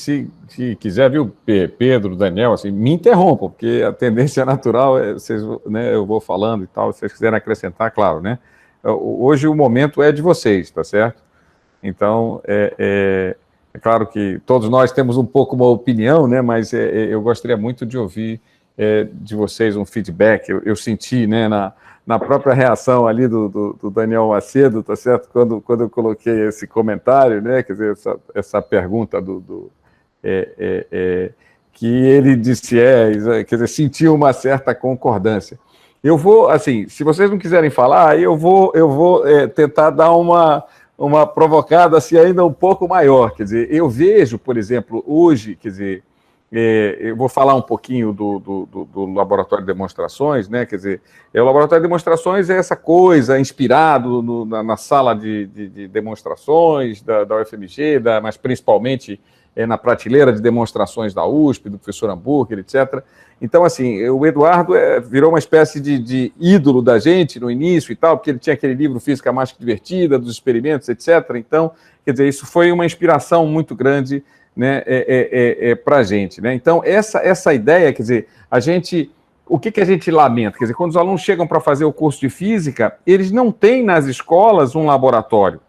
quiser, viu, Pedro, Daniel, assim, me interrompam, porque a tendência natural é, né, eu vou falando e tal, se vocês quiserem acrescentar, claro, né? Hoje o momento é de vocês, tá certo? Então, é claro que todos nós temos um pouco uma opinião, né? Mas eu gostaria muito de ouvir de vocês um feedback. Eu senti, né, na própria reação ali do Daniel Macedo, tá certo? Quando eu coloquei esse comentário, né? Quer dizer, essa pergunta que ele disse, quer dizer, sentiu uma certa concordância. Eu vou, assim, se vocês não quiserem falar, eu vou tentar dar uma provocada assim, ainda um pouco maior. Quer dizer, eu vejo, por exemplo, hoje, quer dizer, eu vou falar um pouquinho do laboratório de demonstrações, né? Quer dizer, o laboratório de demonstrações é essa coisa inspirado na sala de demonstrações da UFMG, mas principalmente na prateleira de demonstrações da USP, do professor Hamburger, etc. Então, assim, o Eduardo virou uma espécie de ídolo da gente no início e tal, porque ele tinha aquele livro Física Mais que Divertida, dos experimentos, etc. Então, quer dizer, isso foi uma inspiração muito grande, né, para a gente, né? Então, essa ideia, quer dizer, a gente o que a gente lamenta? Quer dizer, quando os alunos chegam para fazer o curso de física, eles não têm nas escolas um laboratório,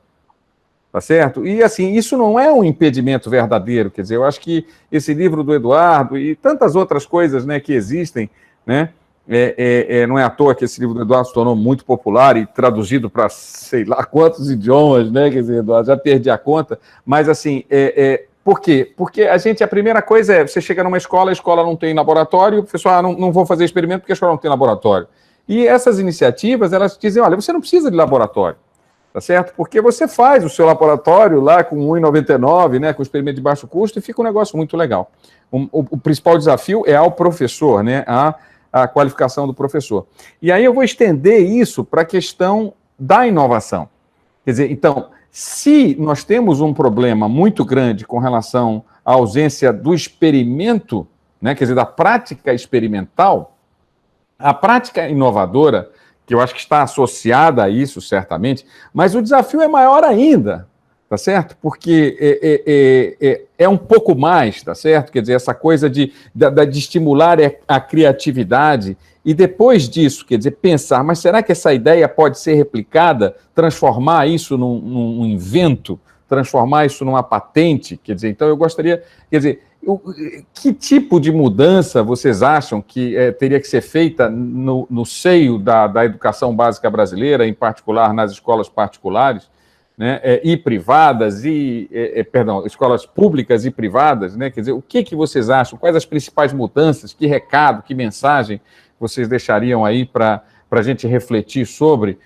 tá certo? E, assim, isso não é um impedimento verdadeiro, quer dizer, eu acho que esse livro do Eduardo e tantas outras coisas, né, que existem, né, não é à toa que esse livro do Eduardo se tornou muito popular e traduzido para sei lá quantos idiomas, né, quer dizer, Eduardo, já perdi a conta, mas, assim, por quê? Porque a primeira coisa você chega numa escola, a escola não tem laboratório, o professor, não vou fazer experimento porque a escola não tem laboratório. E essas iniciativas, elas dizem, olha, você não precisa de laboratório, tá certo? Porque você faz o seu laboratório lá com R$ 1,99, né, com experimento de baixo custo, e fica um negócio muito legal. O principal desafio é ao professor, né, a qualificação do professor. E aí eu vou estender isso para a questão da inovação. Quer dizer, então, se nós temos um problema muito grande com relação à ausência do experimento, né, quer dizer, da prática experimental, a prática inovadora, que eu acho que está associada a isso, certamente, mas o desafio é maior ainda, tá certo? Porque é um pouco mais, tá certo? Quer dizer, essa coisa de estimular a criatividade e depois disso, quer dizer, pensar, mas será que essa ideia pode ser replicada, transformar isso num invento, transformar isso numa patente? Quer dizer, então eu gostaria, quer dizer, que tipo de mudança vocês acham que teria que ser feita no seio da educação básica brasileira, em particular nas escolas particulares, né, e privadas, escolas públicas e privadas, né, quer dizer, o que vocês acham? Quais as principais mudanças? Que recado, que mensagem vocês deixariam aí para a gente refletir sobre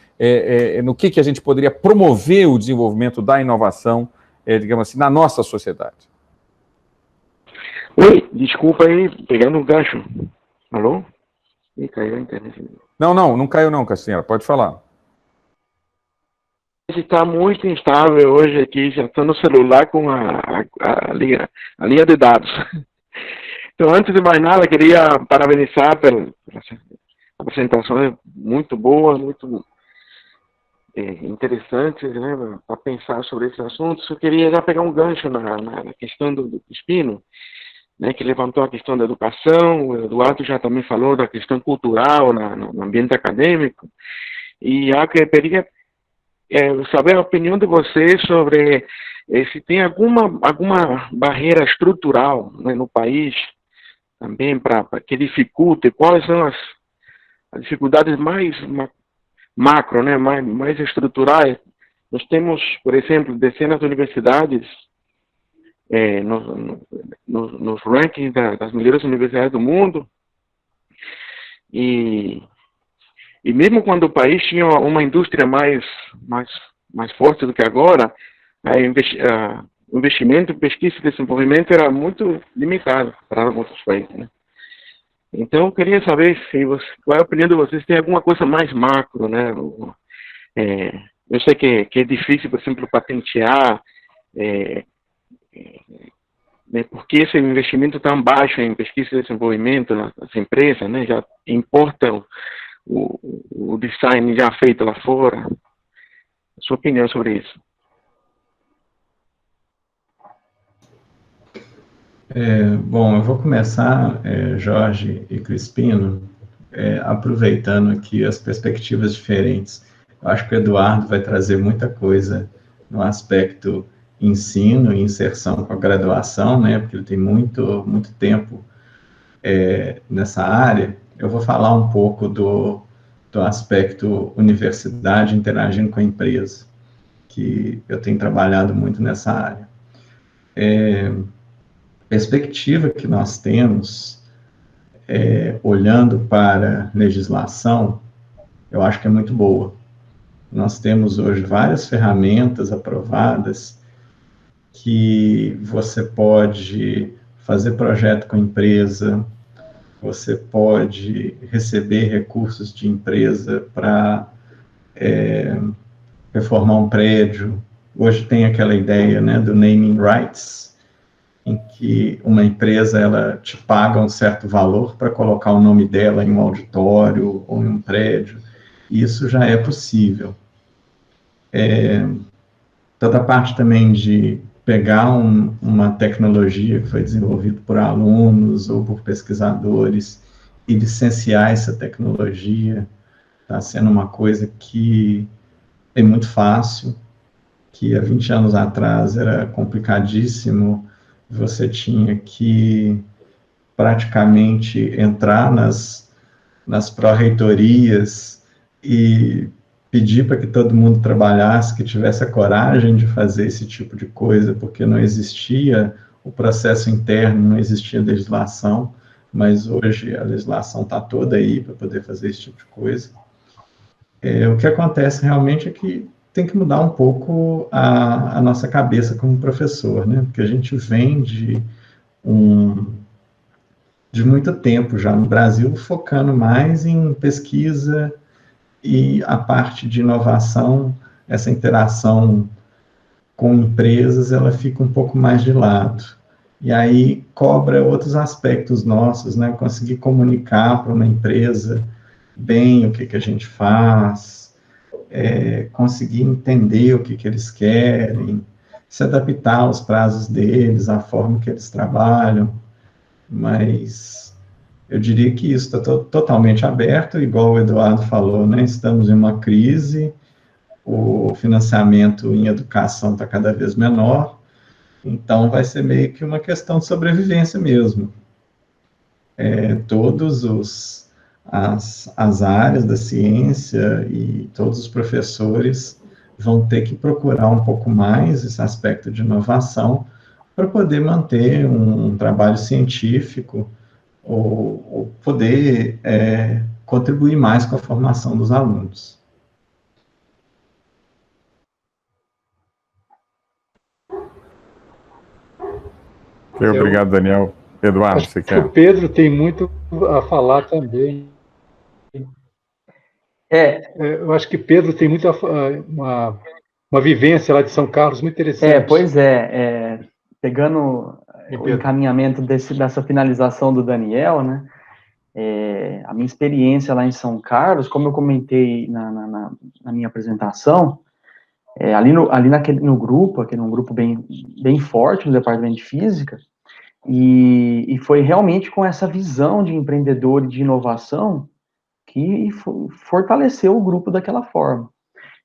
no que a gente poderia promover o desenvolvimento da inovação, digamos assim, na nossa sociedade? Oi, desculpa aí, pegando um gancho. Alô? Ih, caiu a internet. Não caiu não, Castanheira, pode falar. Está muito instável hoje aqui, já estou no celular com a linha de dados. Então, antes de mais nada, queria parabenizar pela apresentação, muito boa, muito interessante, né, para pensar sobre esses assuntos. Eu queria já pegar um gancho na questão do Espino, né, que levantou a questão da educação. O Eduardo já também falou da questão cultural no ambiente acadêmico, e eu queria saber a opinião de vocês sobre se tem alguma barreira estrutural, né, no país também para que dificulte, quais são as dificuldades mais macro, né, mais estruturais. Nós temos, por exemplo, dezenas de universidades nos rankings das melhores universidades do mundo, e mesmo quando o país tinha uma indústria mais forte do que agora, o investimento em pesquisa e desenvolvimento era muito limitado para outros países, né? Então, eu queria saber qual é a opinião de vocês, se tem alguma coisa mais macro, né? Eu sei que é difícil, por exemplo, patentear, né, porque esse investimento tão baixo em pesquisa e desenvolvimento nas empresas, né, já importam o design já feito lá fora. Sua opinião sobre isso? Bom, eu vou começar, Jorge e Crispino, aproveitando aqui as perspectivas diferentes. Eu acho que o Eduardo vai trazer muita coisa no aspecto ensino e inserção com a graduação, né, porque ele tem muito tempo nessa área. Eu vou falar um pouco do aspecto universidade interagindo com a empresa, que eu tenho trabalhado muito nessa área. Perspectiva que nós temos, olhando para legislação, eu acho que é muito boa. Nós temos hoje várias ferramentas aprovadas que você pode fazer projeto com a empresa, você pode receber recursos de empresa para reformar um prédio. Hoje tem aquela ideia, né, do naming rights, em que uma empresa ela te paga um certo valor para colocar o nome dela em um auditório ou em um prédio. Isso já é possível. Toda a parte também de pegar uma tecnologia que foi desenvolvida por alunos ou por pesquisadores e licenciar essa tecnologia está sendo uma coisa que é muito fácil, que há 20 anos atrás era complicadíssimo, você tinha que praticamente entrar nas pró-reitorias e pedir para que todo mundo trabalhasse, que tivesse a coragem de fazer esse tipo de coisa, porque não existia o processo interno, não existia legislação, mas hoje a legislação está toda aí para poder fazer esse tipo de coisa. O que acontece realmente é que tem que mudar um pouco a nossa cabeça como professor, né? Porque a gente vem de muito tempo já no Brasil, focando mais em pesquisa e a parte de inovação, essa interação com empresas, ela fica um pouco mais de lado. E aí cobra outros aspectos nossos, né? Conseguir comunicar para uma empresa bem o que a gente faz, conseguir entender o que eles querem, se adaptar aos prazos deles, à forma que eles trabalham, mas eu diria que isso está totalmente aberto, igual o Eduardo falou, né? Estamos em uma crise, o financiamento em educação está cada vez menor, então vai ser meio que uma questão de sobrevivência mesmo. As áreas da ciência e todos os professores vão ter que procurar um pouco mais esse aspecto de inovação para poder manter um trabalho científico ou poder contribuir mais com a formação dos alunos. Obrigado, Daniel. Eduardo, você quer? O Pedro tem muito a falar também. Eu acho que Pedro tem muita uma vivência lá de São Carlos muito interessante. Pois pegando o encaminhamento dessa finalização do Daniel, né? A minha experiência lá em São Carlos, como eu comentei na minha apresentação, ali no grupo, aquele um grupo bem forte no departamento de física, e foi realmente com essa visão de empreendedor e de inovação que fortaleceu o grupo daquela forma.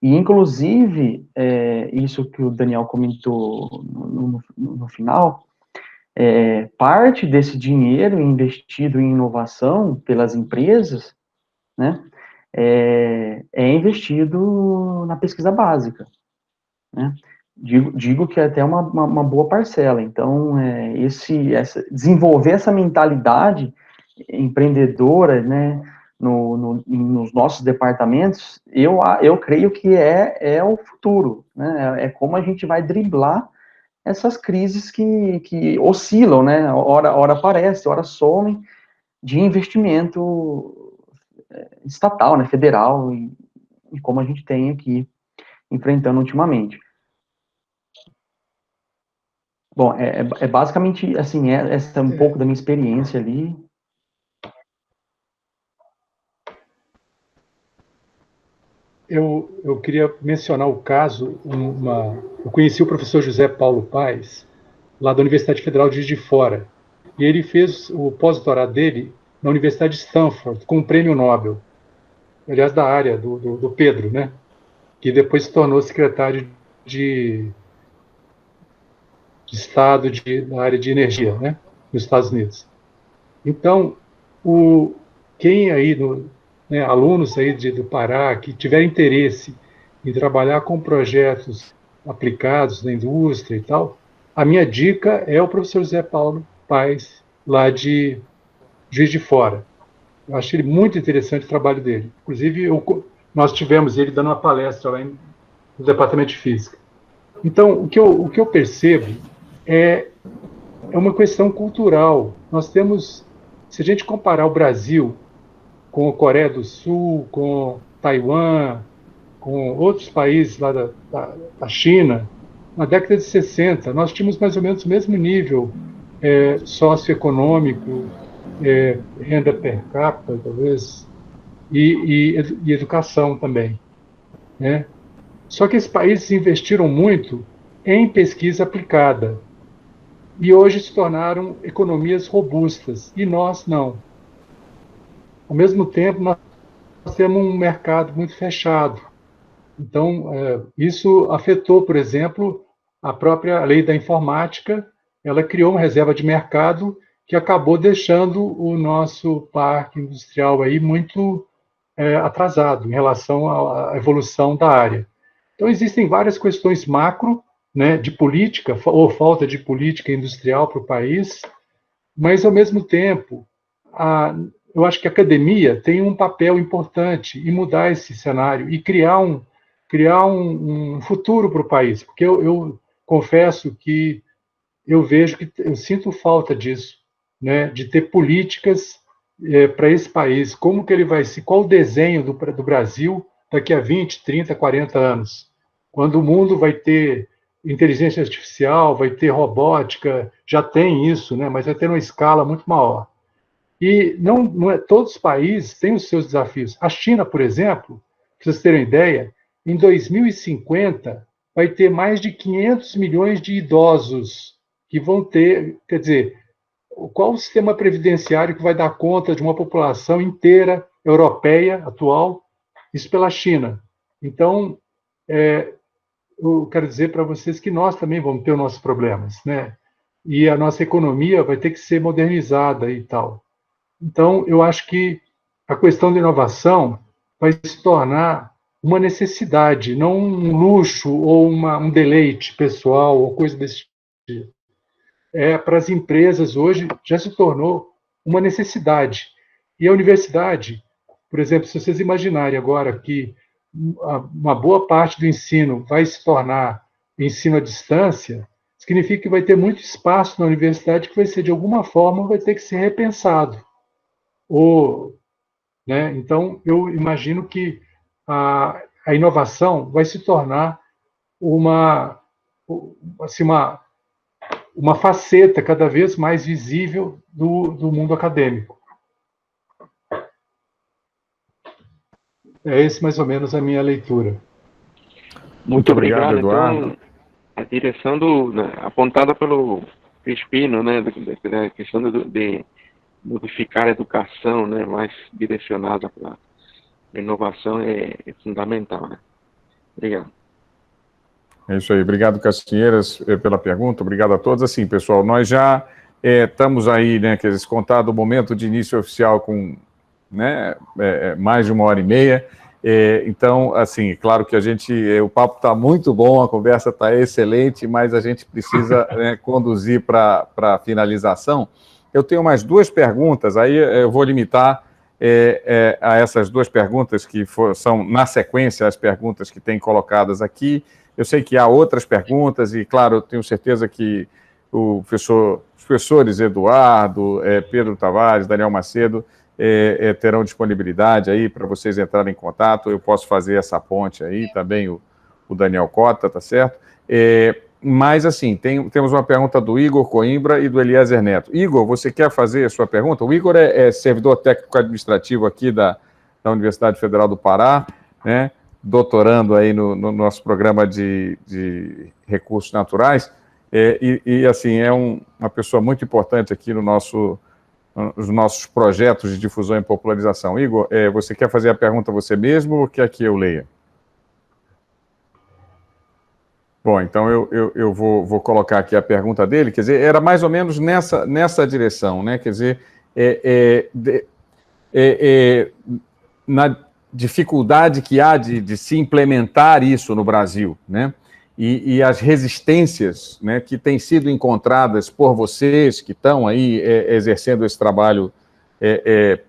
E, inclusive, isso que o Daniel comentou no final, parte desse dinheiro investido em inovação pelas empresas, né, é investido na pesquisa básica, né? Digo que é até uma boa parcela. Então, desenvolver essa mentalidade empreendedora, né, nos nossos departamentos, eu creio que é o futuro, né? É como a gente vai driblar essas crises que oscilam, né? Ora aparece, ora somem, de investimento estatal, né, federal, e como a gente tem aqui enfrentando ultimamente. Bom, basicamente, assim, essa é um pouco da minha experiência ali. Eu queria mencionar o caso, eu conheci o professor José Paulo Paes, lá da Universidade Federal de Juiz de Fora, e ele fez o pós-doutorado dele na Universidade de Stanford, com um prêmio Nobel, aliás, da área do Pedro, né? Que depois se tornou secretário de Estado na área de energia, né? Nos Estados Unidos. Então, quem aí, alunos aí do Pará, que tiver interesse em trabalhar com projetos aplicados na indústria e tal, a minha dica é o professor José Paulo Paes, lá de Juiz de Fora. Eu achei ele muito interessante o trabalho dele. Inclusive, nós tivemos ele dando uma palestra lá no Departamento de Física. Então, o que eu percebo é uma questão cultural. Nós temos, se a gente comparar o Brasil com a Coreia do Sul, com Taiwan, com outros países lá da China, na década de 60, nós tínhamos mais ou menos o mesmo nível socioeconômico, renda per capita, talvez, e educação também, né? Só que esses países investiram muito em pesquisa aplicada e hoje se tornaram economias robustas, e nós não. ao mesmo tempo, nós temos um mercado muito fechado. Então, isso afetou, por exemplo, a própria lei da informática. Ela criou uma reserva de mercado que acabou deixando o nosso parque industrial aí muito atrasado em relação à evolução da área. Então, existem várias questões macro, né, de política, ou falta de política industrial para o país, mas, ao mesmo tempo, eu acho que a academia tem um papel importante em mudar esse cenário e criar um futuro para o país, porque eu confesso que eu sinto falta disso, né, de ter políticas para esse país, como que ele vai ser, qual o desenho do Brasil daqui a 20, 30, 40 anos, quando o mundo vai ter inteligência artificial, vai ter robótica, já tem isso, né, mas vai ter uma escala muito maior. E não é, todos os países têm os seus desafios. A China, por exemplo, para vocês terem ideia, em 2050 vai ter mais de 500 milhões de idosos que vão ter, quer dizer, qual o sistema previdenciário que vai dar conta de uma população inteira europeia atual? Isso pela China. Então, eu quero dizer para vocês que nós também vamos ter os nossos problemas, né? E a nossa economia vai ter que ser modernizada e tal. Então, eu acho que a questão da inovação vai se tornar uma necessidade, não um luxo ou um deleite pessoal ou coisa desse tipo. Para as empresas hoje já se tornou uma necessidade. E a universidade, por exemplo, se vocês imaginarem agora que uma boa parte do ensino vai se tornar ensino à distância, significa que vai ter muito espaço na universidade que vai ser, de alguma forma, vai ter que ser repensado. Né? Então, eu imagino que a inovação vai se tornar uma faceta cada vez mais visível do mundo acadêmico. É esse mais ou menos a minha leitura. Muito obrigado, Eduardo. Então, a direção apontada pelo Crispino, né, da questão de modificar a educação, né, mais direcionada para a inovação é fundamental, né? Obrigado. É isso aí. Obrigado, Castanheiras, pela pergunta. Obrigado a todos. Assim, pessoal, nós já estamos aí, né, quer dizer, contado o momento de início oficial com, né, mais de 1h30. Então, assim, claro que o papo está muito bom, a conversa está excelente, mas a gente precisa, né, conduzir para a finalização. Eu tenho mais 2 perguntas, aí eu vou limitar a essas 2 perguntas que são, na sequência, as perguntas que têm colocadas aqui. Eu sei que há outras perguntas e, claro, eu tenho certeza que os professores Eduardo, Pedro Tavares, Daniel Macedo terão disponibilidade aí para vocês entrarem em contato. Eu posso fazer essa ponte aí, também o Daniel Cota, tá certo? Mas, assim, temos uma pergunta do Igor Coimbra e do Eliezer Neto. Igor, você quer fazer a sua pergunta? O Igor é servidor técnico-administrativo aqui da Universidade Federal do Pará, né? Doutorando aí no nosso programa de recursos naturais, assim, é uma pessoa muito importante aqui nos nossos projetos de difusão e popularização. Igor, você quer fazer a pergunta você mesmo ou quer que eu leia? Bom, então eu vou colocar aqui a pergunta dele, quer dizer, era mais ou menos nessa direção, né? Quer dizer, na dificuldade que há de se implementar isso no Brasil, né? E as resistências, né, que têm sido encontradas por vocês que estão aí exercendo esse trabalho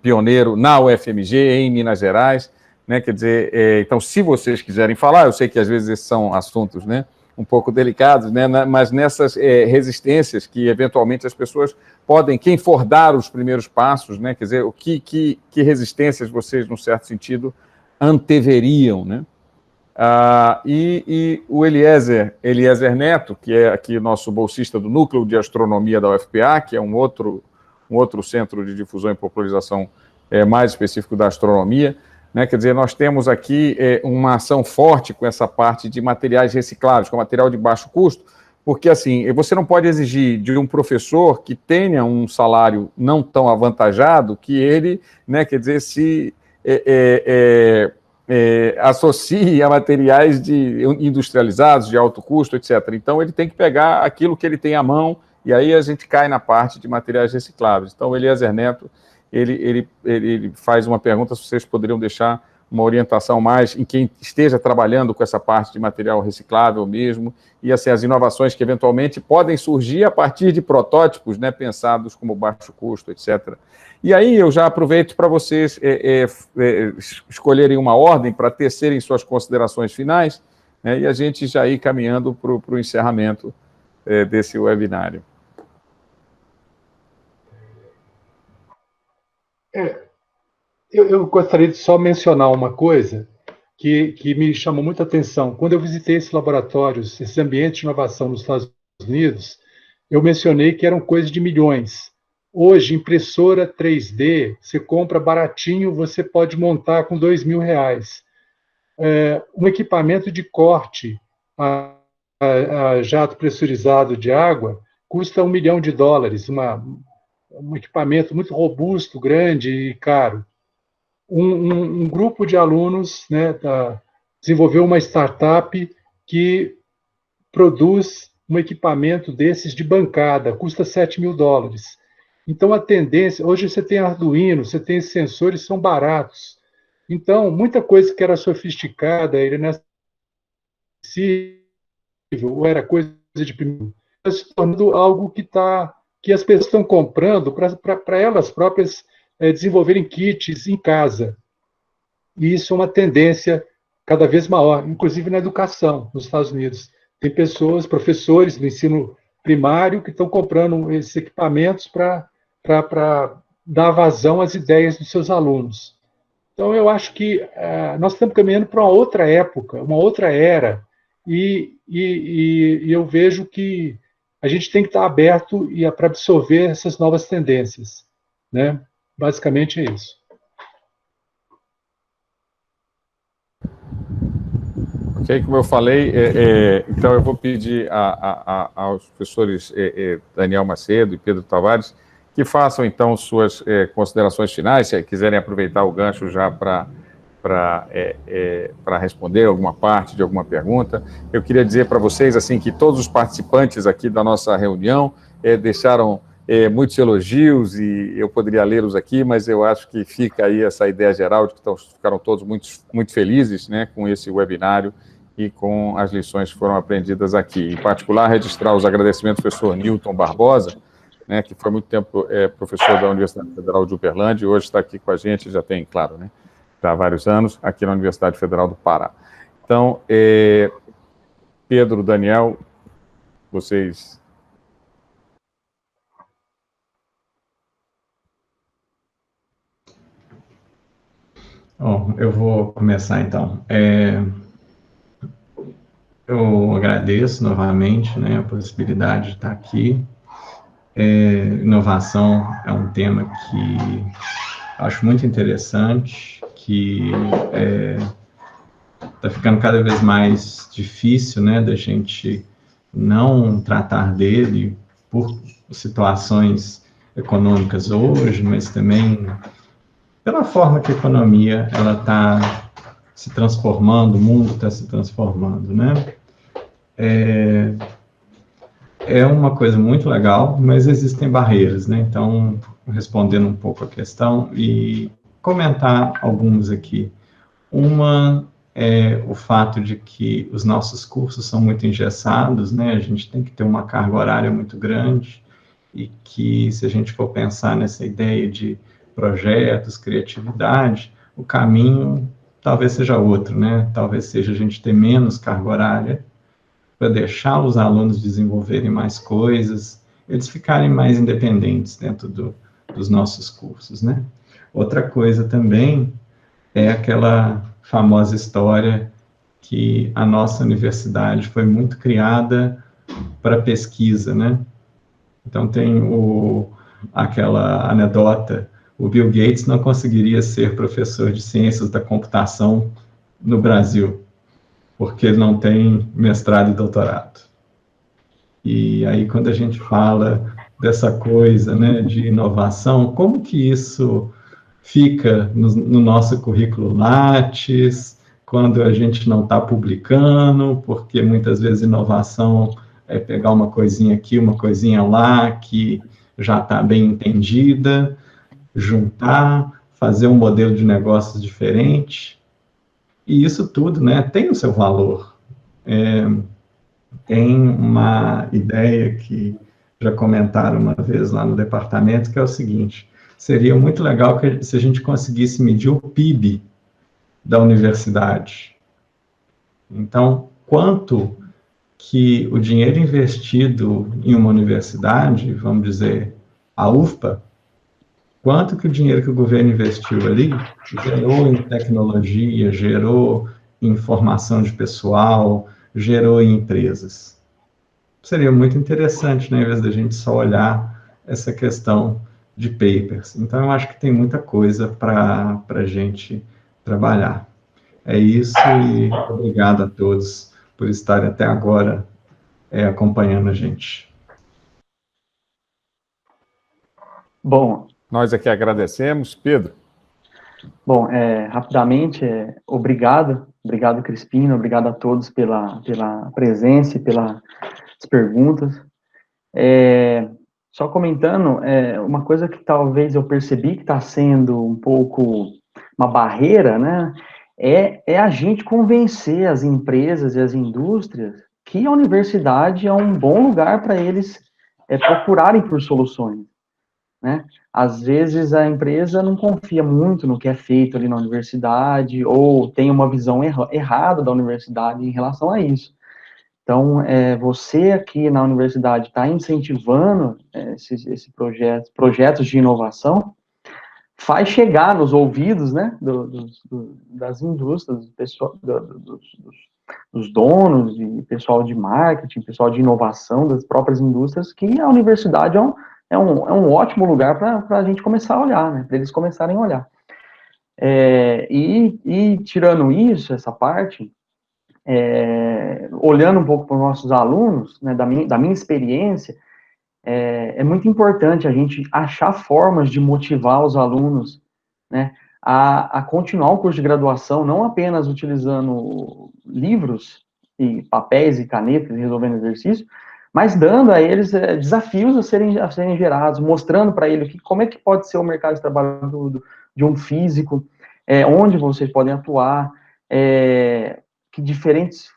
pioneiro na UFMG, em Minas Gerais, né? Quer dizer, então, se vocês quiserem falar, eu sei que às vezes esses são assuntos, né, um pouco delicados, né, mas nessas resistências que, eventualmente, as pessoas podem, quem for dar os primeiros passos, né, quer dizer, que resistências vocês, num certo sentido, anteveriam, né? E o Eliezer Neto, que é aqui nosso bolsista do Núcleo de Astronomia da UFPA, que é um outro centro de difusão e popularização mais específico da astronomia, né? Quer dizer, nós temos aqui uma ação forte com essa parte de materiais recicláveis, com material de baixo custo, porque assim, você não pode exigir de um professor que tenha um salário não tão avantajado que ele, né, quer dizer, se associe a materiais industrializados, de alto custo, etc. Então, ele tem que pegar aquilo que ele tem à mão, e aí a gente cai na parte de materiais recicláveis. Então, o Eliezer Neto, ele faz uma pergunta se vocês poderiam deixar uma orientação mais em quem esteja trabalhando com essa parte de material reciclável mesmo, e assim, as inovações que eventualmente podem surgir a partir de protótipos, né, pensados como baixo custo, etc. E aí eu já aproveito para vocês escolherem uma ordem para tecerem suas considerações finais, né, e a gente já ir caminhando para o encerramento desse webinário. Eu gostaria de só mencionar uma coisa que me chamou muita atenção. Quando eu visitei esses laboratórios, esses ambientes de inovação nos Estados Unidos, eu mencionei que eram coisas de milhões. Hoje, impressora 3D, você compra baratinho, você pode montar com R$2.000. Um equipamento de corte a jato pressurizado de água custa $1 milhão. Um equipamento muito robusto, grande e caro. Um grupo de alunos, né, desenvolveu uma startup que produz um equipamento desses de bancada, custa $7 mil. Então, a tendência... Hoje você tem Arduino, você tem sensores, são baratos. Então, muita coisa que era sofisticada, era inacessível, ou era coisa de primeiro, está se tornando algo que as pessoas estão comprando para elas próprias desenvolverem kits em casa. E isso é uma tendência cada vez maior, inclusive na educação nos Estados Unidos. Tem pessoas, professores do ensino primário, que estão comprando esses equipamentos para dar vazão às ideias dos seus alunos. Então, eu acho que nós estamos caminhando para uma outra época, uma outra era, e eu vejo que a gente tem que estar aberto para absorver essas novas tendências, né? Basicamente é isso. Ok, como eu falei, então eu vou pedir aos professores Daniel Macedo e Pedro Tavares que façam, então, suas considerações finais, se quiserem aproveitar o gancho já para responder alguma parte de alguma pergunta. Eu queria dizer para vocês, assim, que todos os participantes aqui da nossa reunião deixaram muitos elogios, e eu poderia lê-los aqui, mas eu acho que fica aí essa ideia geral de que ficaram todos muito felizes, né, com esse webinário e com as lições que foram aprendidas aqui. Em particular, registrar os agradecimentos do professor Newton Barbosa, né, que foi muito tempo professor da Universidade Federal de Uberlândia, e hoje está aqui com a gente, já tem, claro, né, há vários anos, aqui na Universidade Federal do Pará. Então, Pedro, Daniel, vocês... Bom, eu vou começar, então. Eu agradeço novamente, né, a possibilidade de estar aqui. Inovação é um tema que acho muito interessante, que está ficando cada vez mais difícil, né, da gente não tratar dele por situações econômicas hoje, mas também pela forma que a economia está se transformando, o mundo está se transformando, né? É uma coisa muito legal, mas existem barreiras, né? Então, respondendo um pouco a questão e comentar algumas aqui. Uma é o fato de que os nossos cursos são muito engessados, né? A gente tem que ter uma carga horária muito grande, e que, se a gente for pensar nessa ideia de projetos, criatividade, o caminho talvez seja outro, né? Talvez seja a gente ter menos carga horária para deixar os alunos desenvolverem mais coisas, eles ficarem mais independentes dentro dos nossos cursos, né? Outra coisa também é aquela famosa história que a nossa universidade foi muito criada para pesquisa, né? Então, tem aquela anedota: o Bill Gates não conseguiria ser professor de ciências da computação no Brasil, porque ele não tem mestrado e doutorado. E aí, quando a gente fala dessa coisa, né, de inovação, como que isso fica no nosso currículo Lattes, quando a gente não está publicando, porque muitas vezes inovação é pegar uma coisinha aqui, uma coisinha lá, que já está bem entendida, juntar, fazer um modelo de negócios diferente, e isso tudo, né, tem o seu valor. Tem uma ideia que já comentaram uma vez lá no departamento, que é o seguinte: seria muito legal se a gente conseguisse medir o PIB da universidade. Então, quanto que o dinheiro investido em uma universidade, vamos dizer, a UFPA, quanto que o dinheiro que o governo investiu ali gerou em tecnologia, gerou em formação de pessoal, gerou em empresas. Seria muito interessante, né, em vez da gente só olhar essa questão de papers. Então, eu acho que tem muita coisa para a gente trabalhar. É isso, e obrigado a todos por estarem até agora acompanhando a gente. Bom, Nós aqui agradecemos. Pedro. Bom, rapidamente, obrigado, Crispino, obrigado a todos pela presença e pelas perguntas. Só comentando, uma coisa que talvez eu percebi que está sendo um pouco uma barreira, né, é a gente convencer as empresas e as indústrias que a universidade é um bom lugar para eles procurarem por soluções, né? Às vezes a empresa não confia muito no que é feito ali na universidade, ou tem uma visão errada da universidade em relação a isso. Então, você aqui na universidade está incentivando esse projetos de inovação, faz chegar nos ouvidos, né, das indústrias, dos donos, de pessoal de marketing, pessoal de inovação das próprias indústrias, que a universidade é um ótimo lugar para a gente começar a olhar, né, para eles começarem a olhar. E tirando isso, essa parte, olhando um pouco para os nossos alunos, né, da minha experiência, é muito importante a gente achar formas de motivar os alunos, né, a continuar o curso de graduação, não apenas utilizando livros e papéis e canetas, resolvendo exercício, mas dando a eles desafios a serem gerados, mostrando para eles como é que pode ser o mercado de trabalho de um físico, onde vocês podem atuar, que diferentes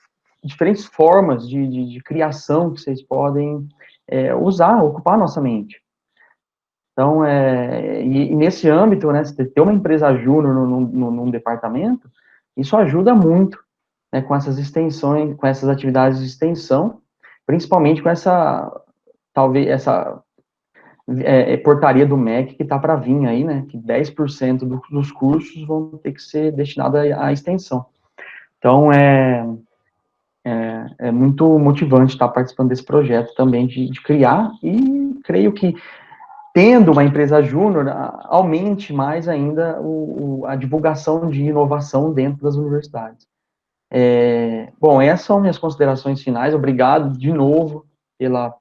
formas de criação que vocês podem usar, ocupar a nossa mente. Então, e nesse âmbito, né, ter uma empresa júnior num departamento, isso ajuda muito, né, com essas extensões, com essas atividades de extensão, principalmente com talvez essa portaria do MEC que está para vir aí, né, que 10% dos cursos vão ter que ser destinados à extensão. Então, é muito motivante estar participando desse projeto também, de criar, e creio que, tendo uma empresa júnior, aumente mais ainda a divulgação de inovação dentro das universidades. Bom, essas são minhas considerações finais. Obrigado de novo pela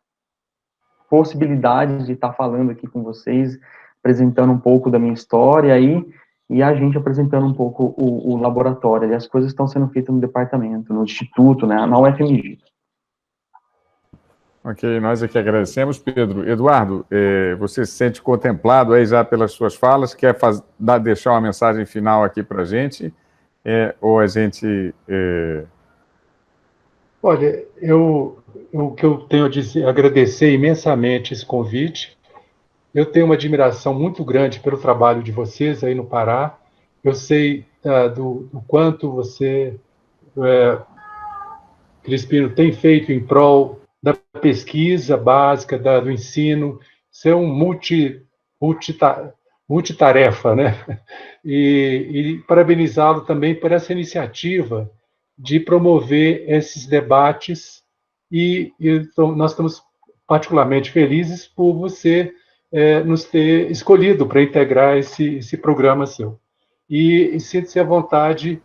possibilidade de estar falando aqui com vocês, apresentando um pouco da minha história aí, e a gente apresentando um pouco o laboratório. E as coisas estão sendo feitas no departamento, no instituto, né, na UFMG. Ok, nós aqui agradecemos, Pedro. Eduardo, você se sente contemplado aí já pelas suas falas? Quer deixar uma mensagem final aqui para a gente? Ou a gente... Olha, o que eu tenho a dizer, agradecer imensamente esse convite. Eu tenho uma admiração muito grande pelo trabalho de vocês aí no Pará. Eu sei do quanto você, Crispino, tem feito em prol da pesquisa básica, do ensino, ser um multitarefa, né? E parabenizá-lo também por essa iniciativa de promover esses debates, e nós estamos particularmente felizes por você nos ter escolhido para integrar esse programa seu. E sinta-se à vontade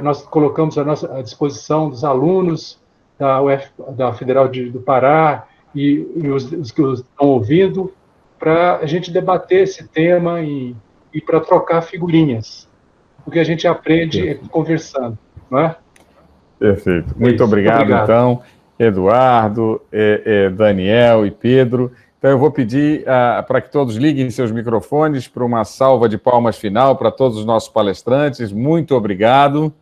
nós colocamos à disposição dos alunos da Federal do Pará e os que estão ouvindo, para a gente debater esse tema e para trocar figurinhas, porque a gente aprende conversando, não é? Perfeito. Muito obrigado, então, Eduardo, Daniel e Pedro. Então, eu vou pedir para que todos liguem seus microfones para uma salva de palmas final para todos os nossos palestrantes. Muito obrigado.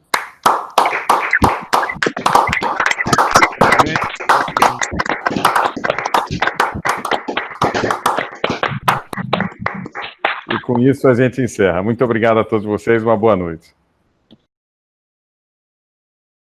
E com isso a gente encerra. Muito obrigado a todos vocês. Uma boa noite.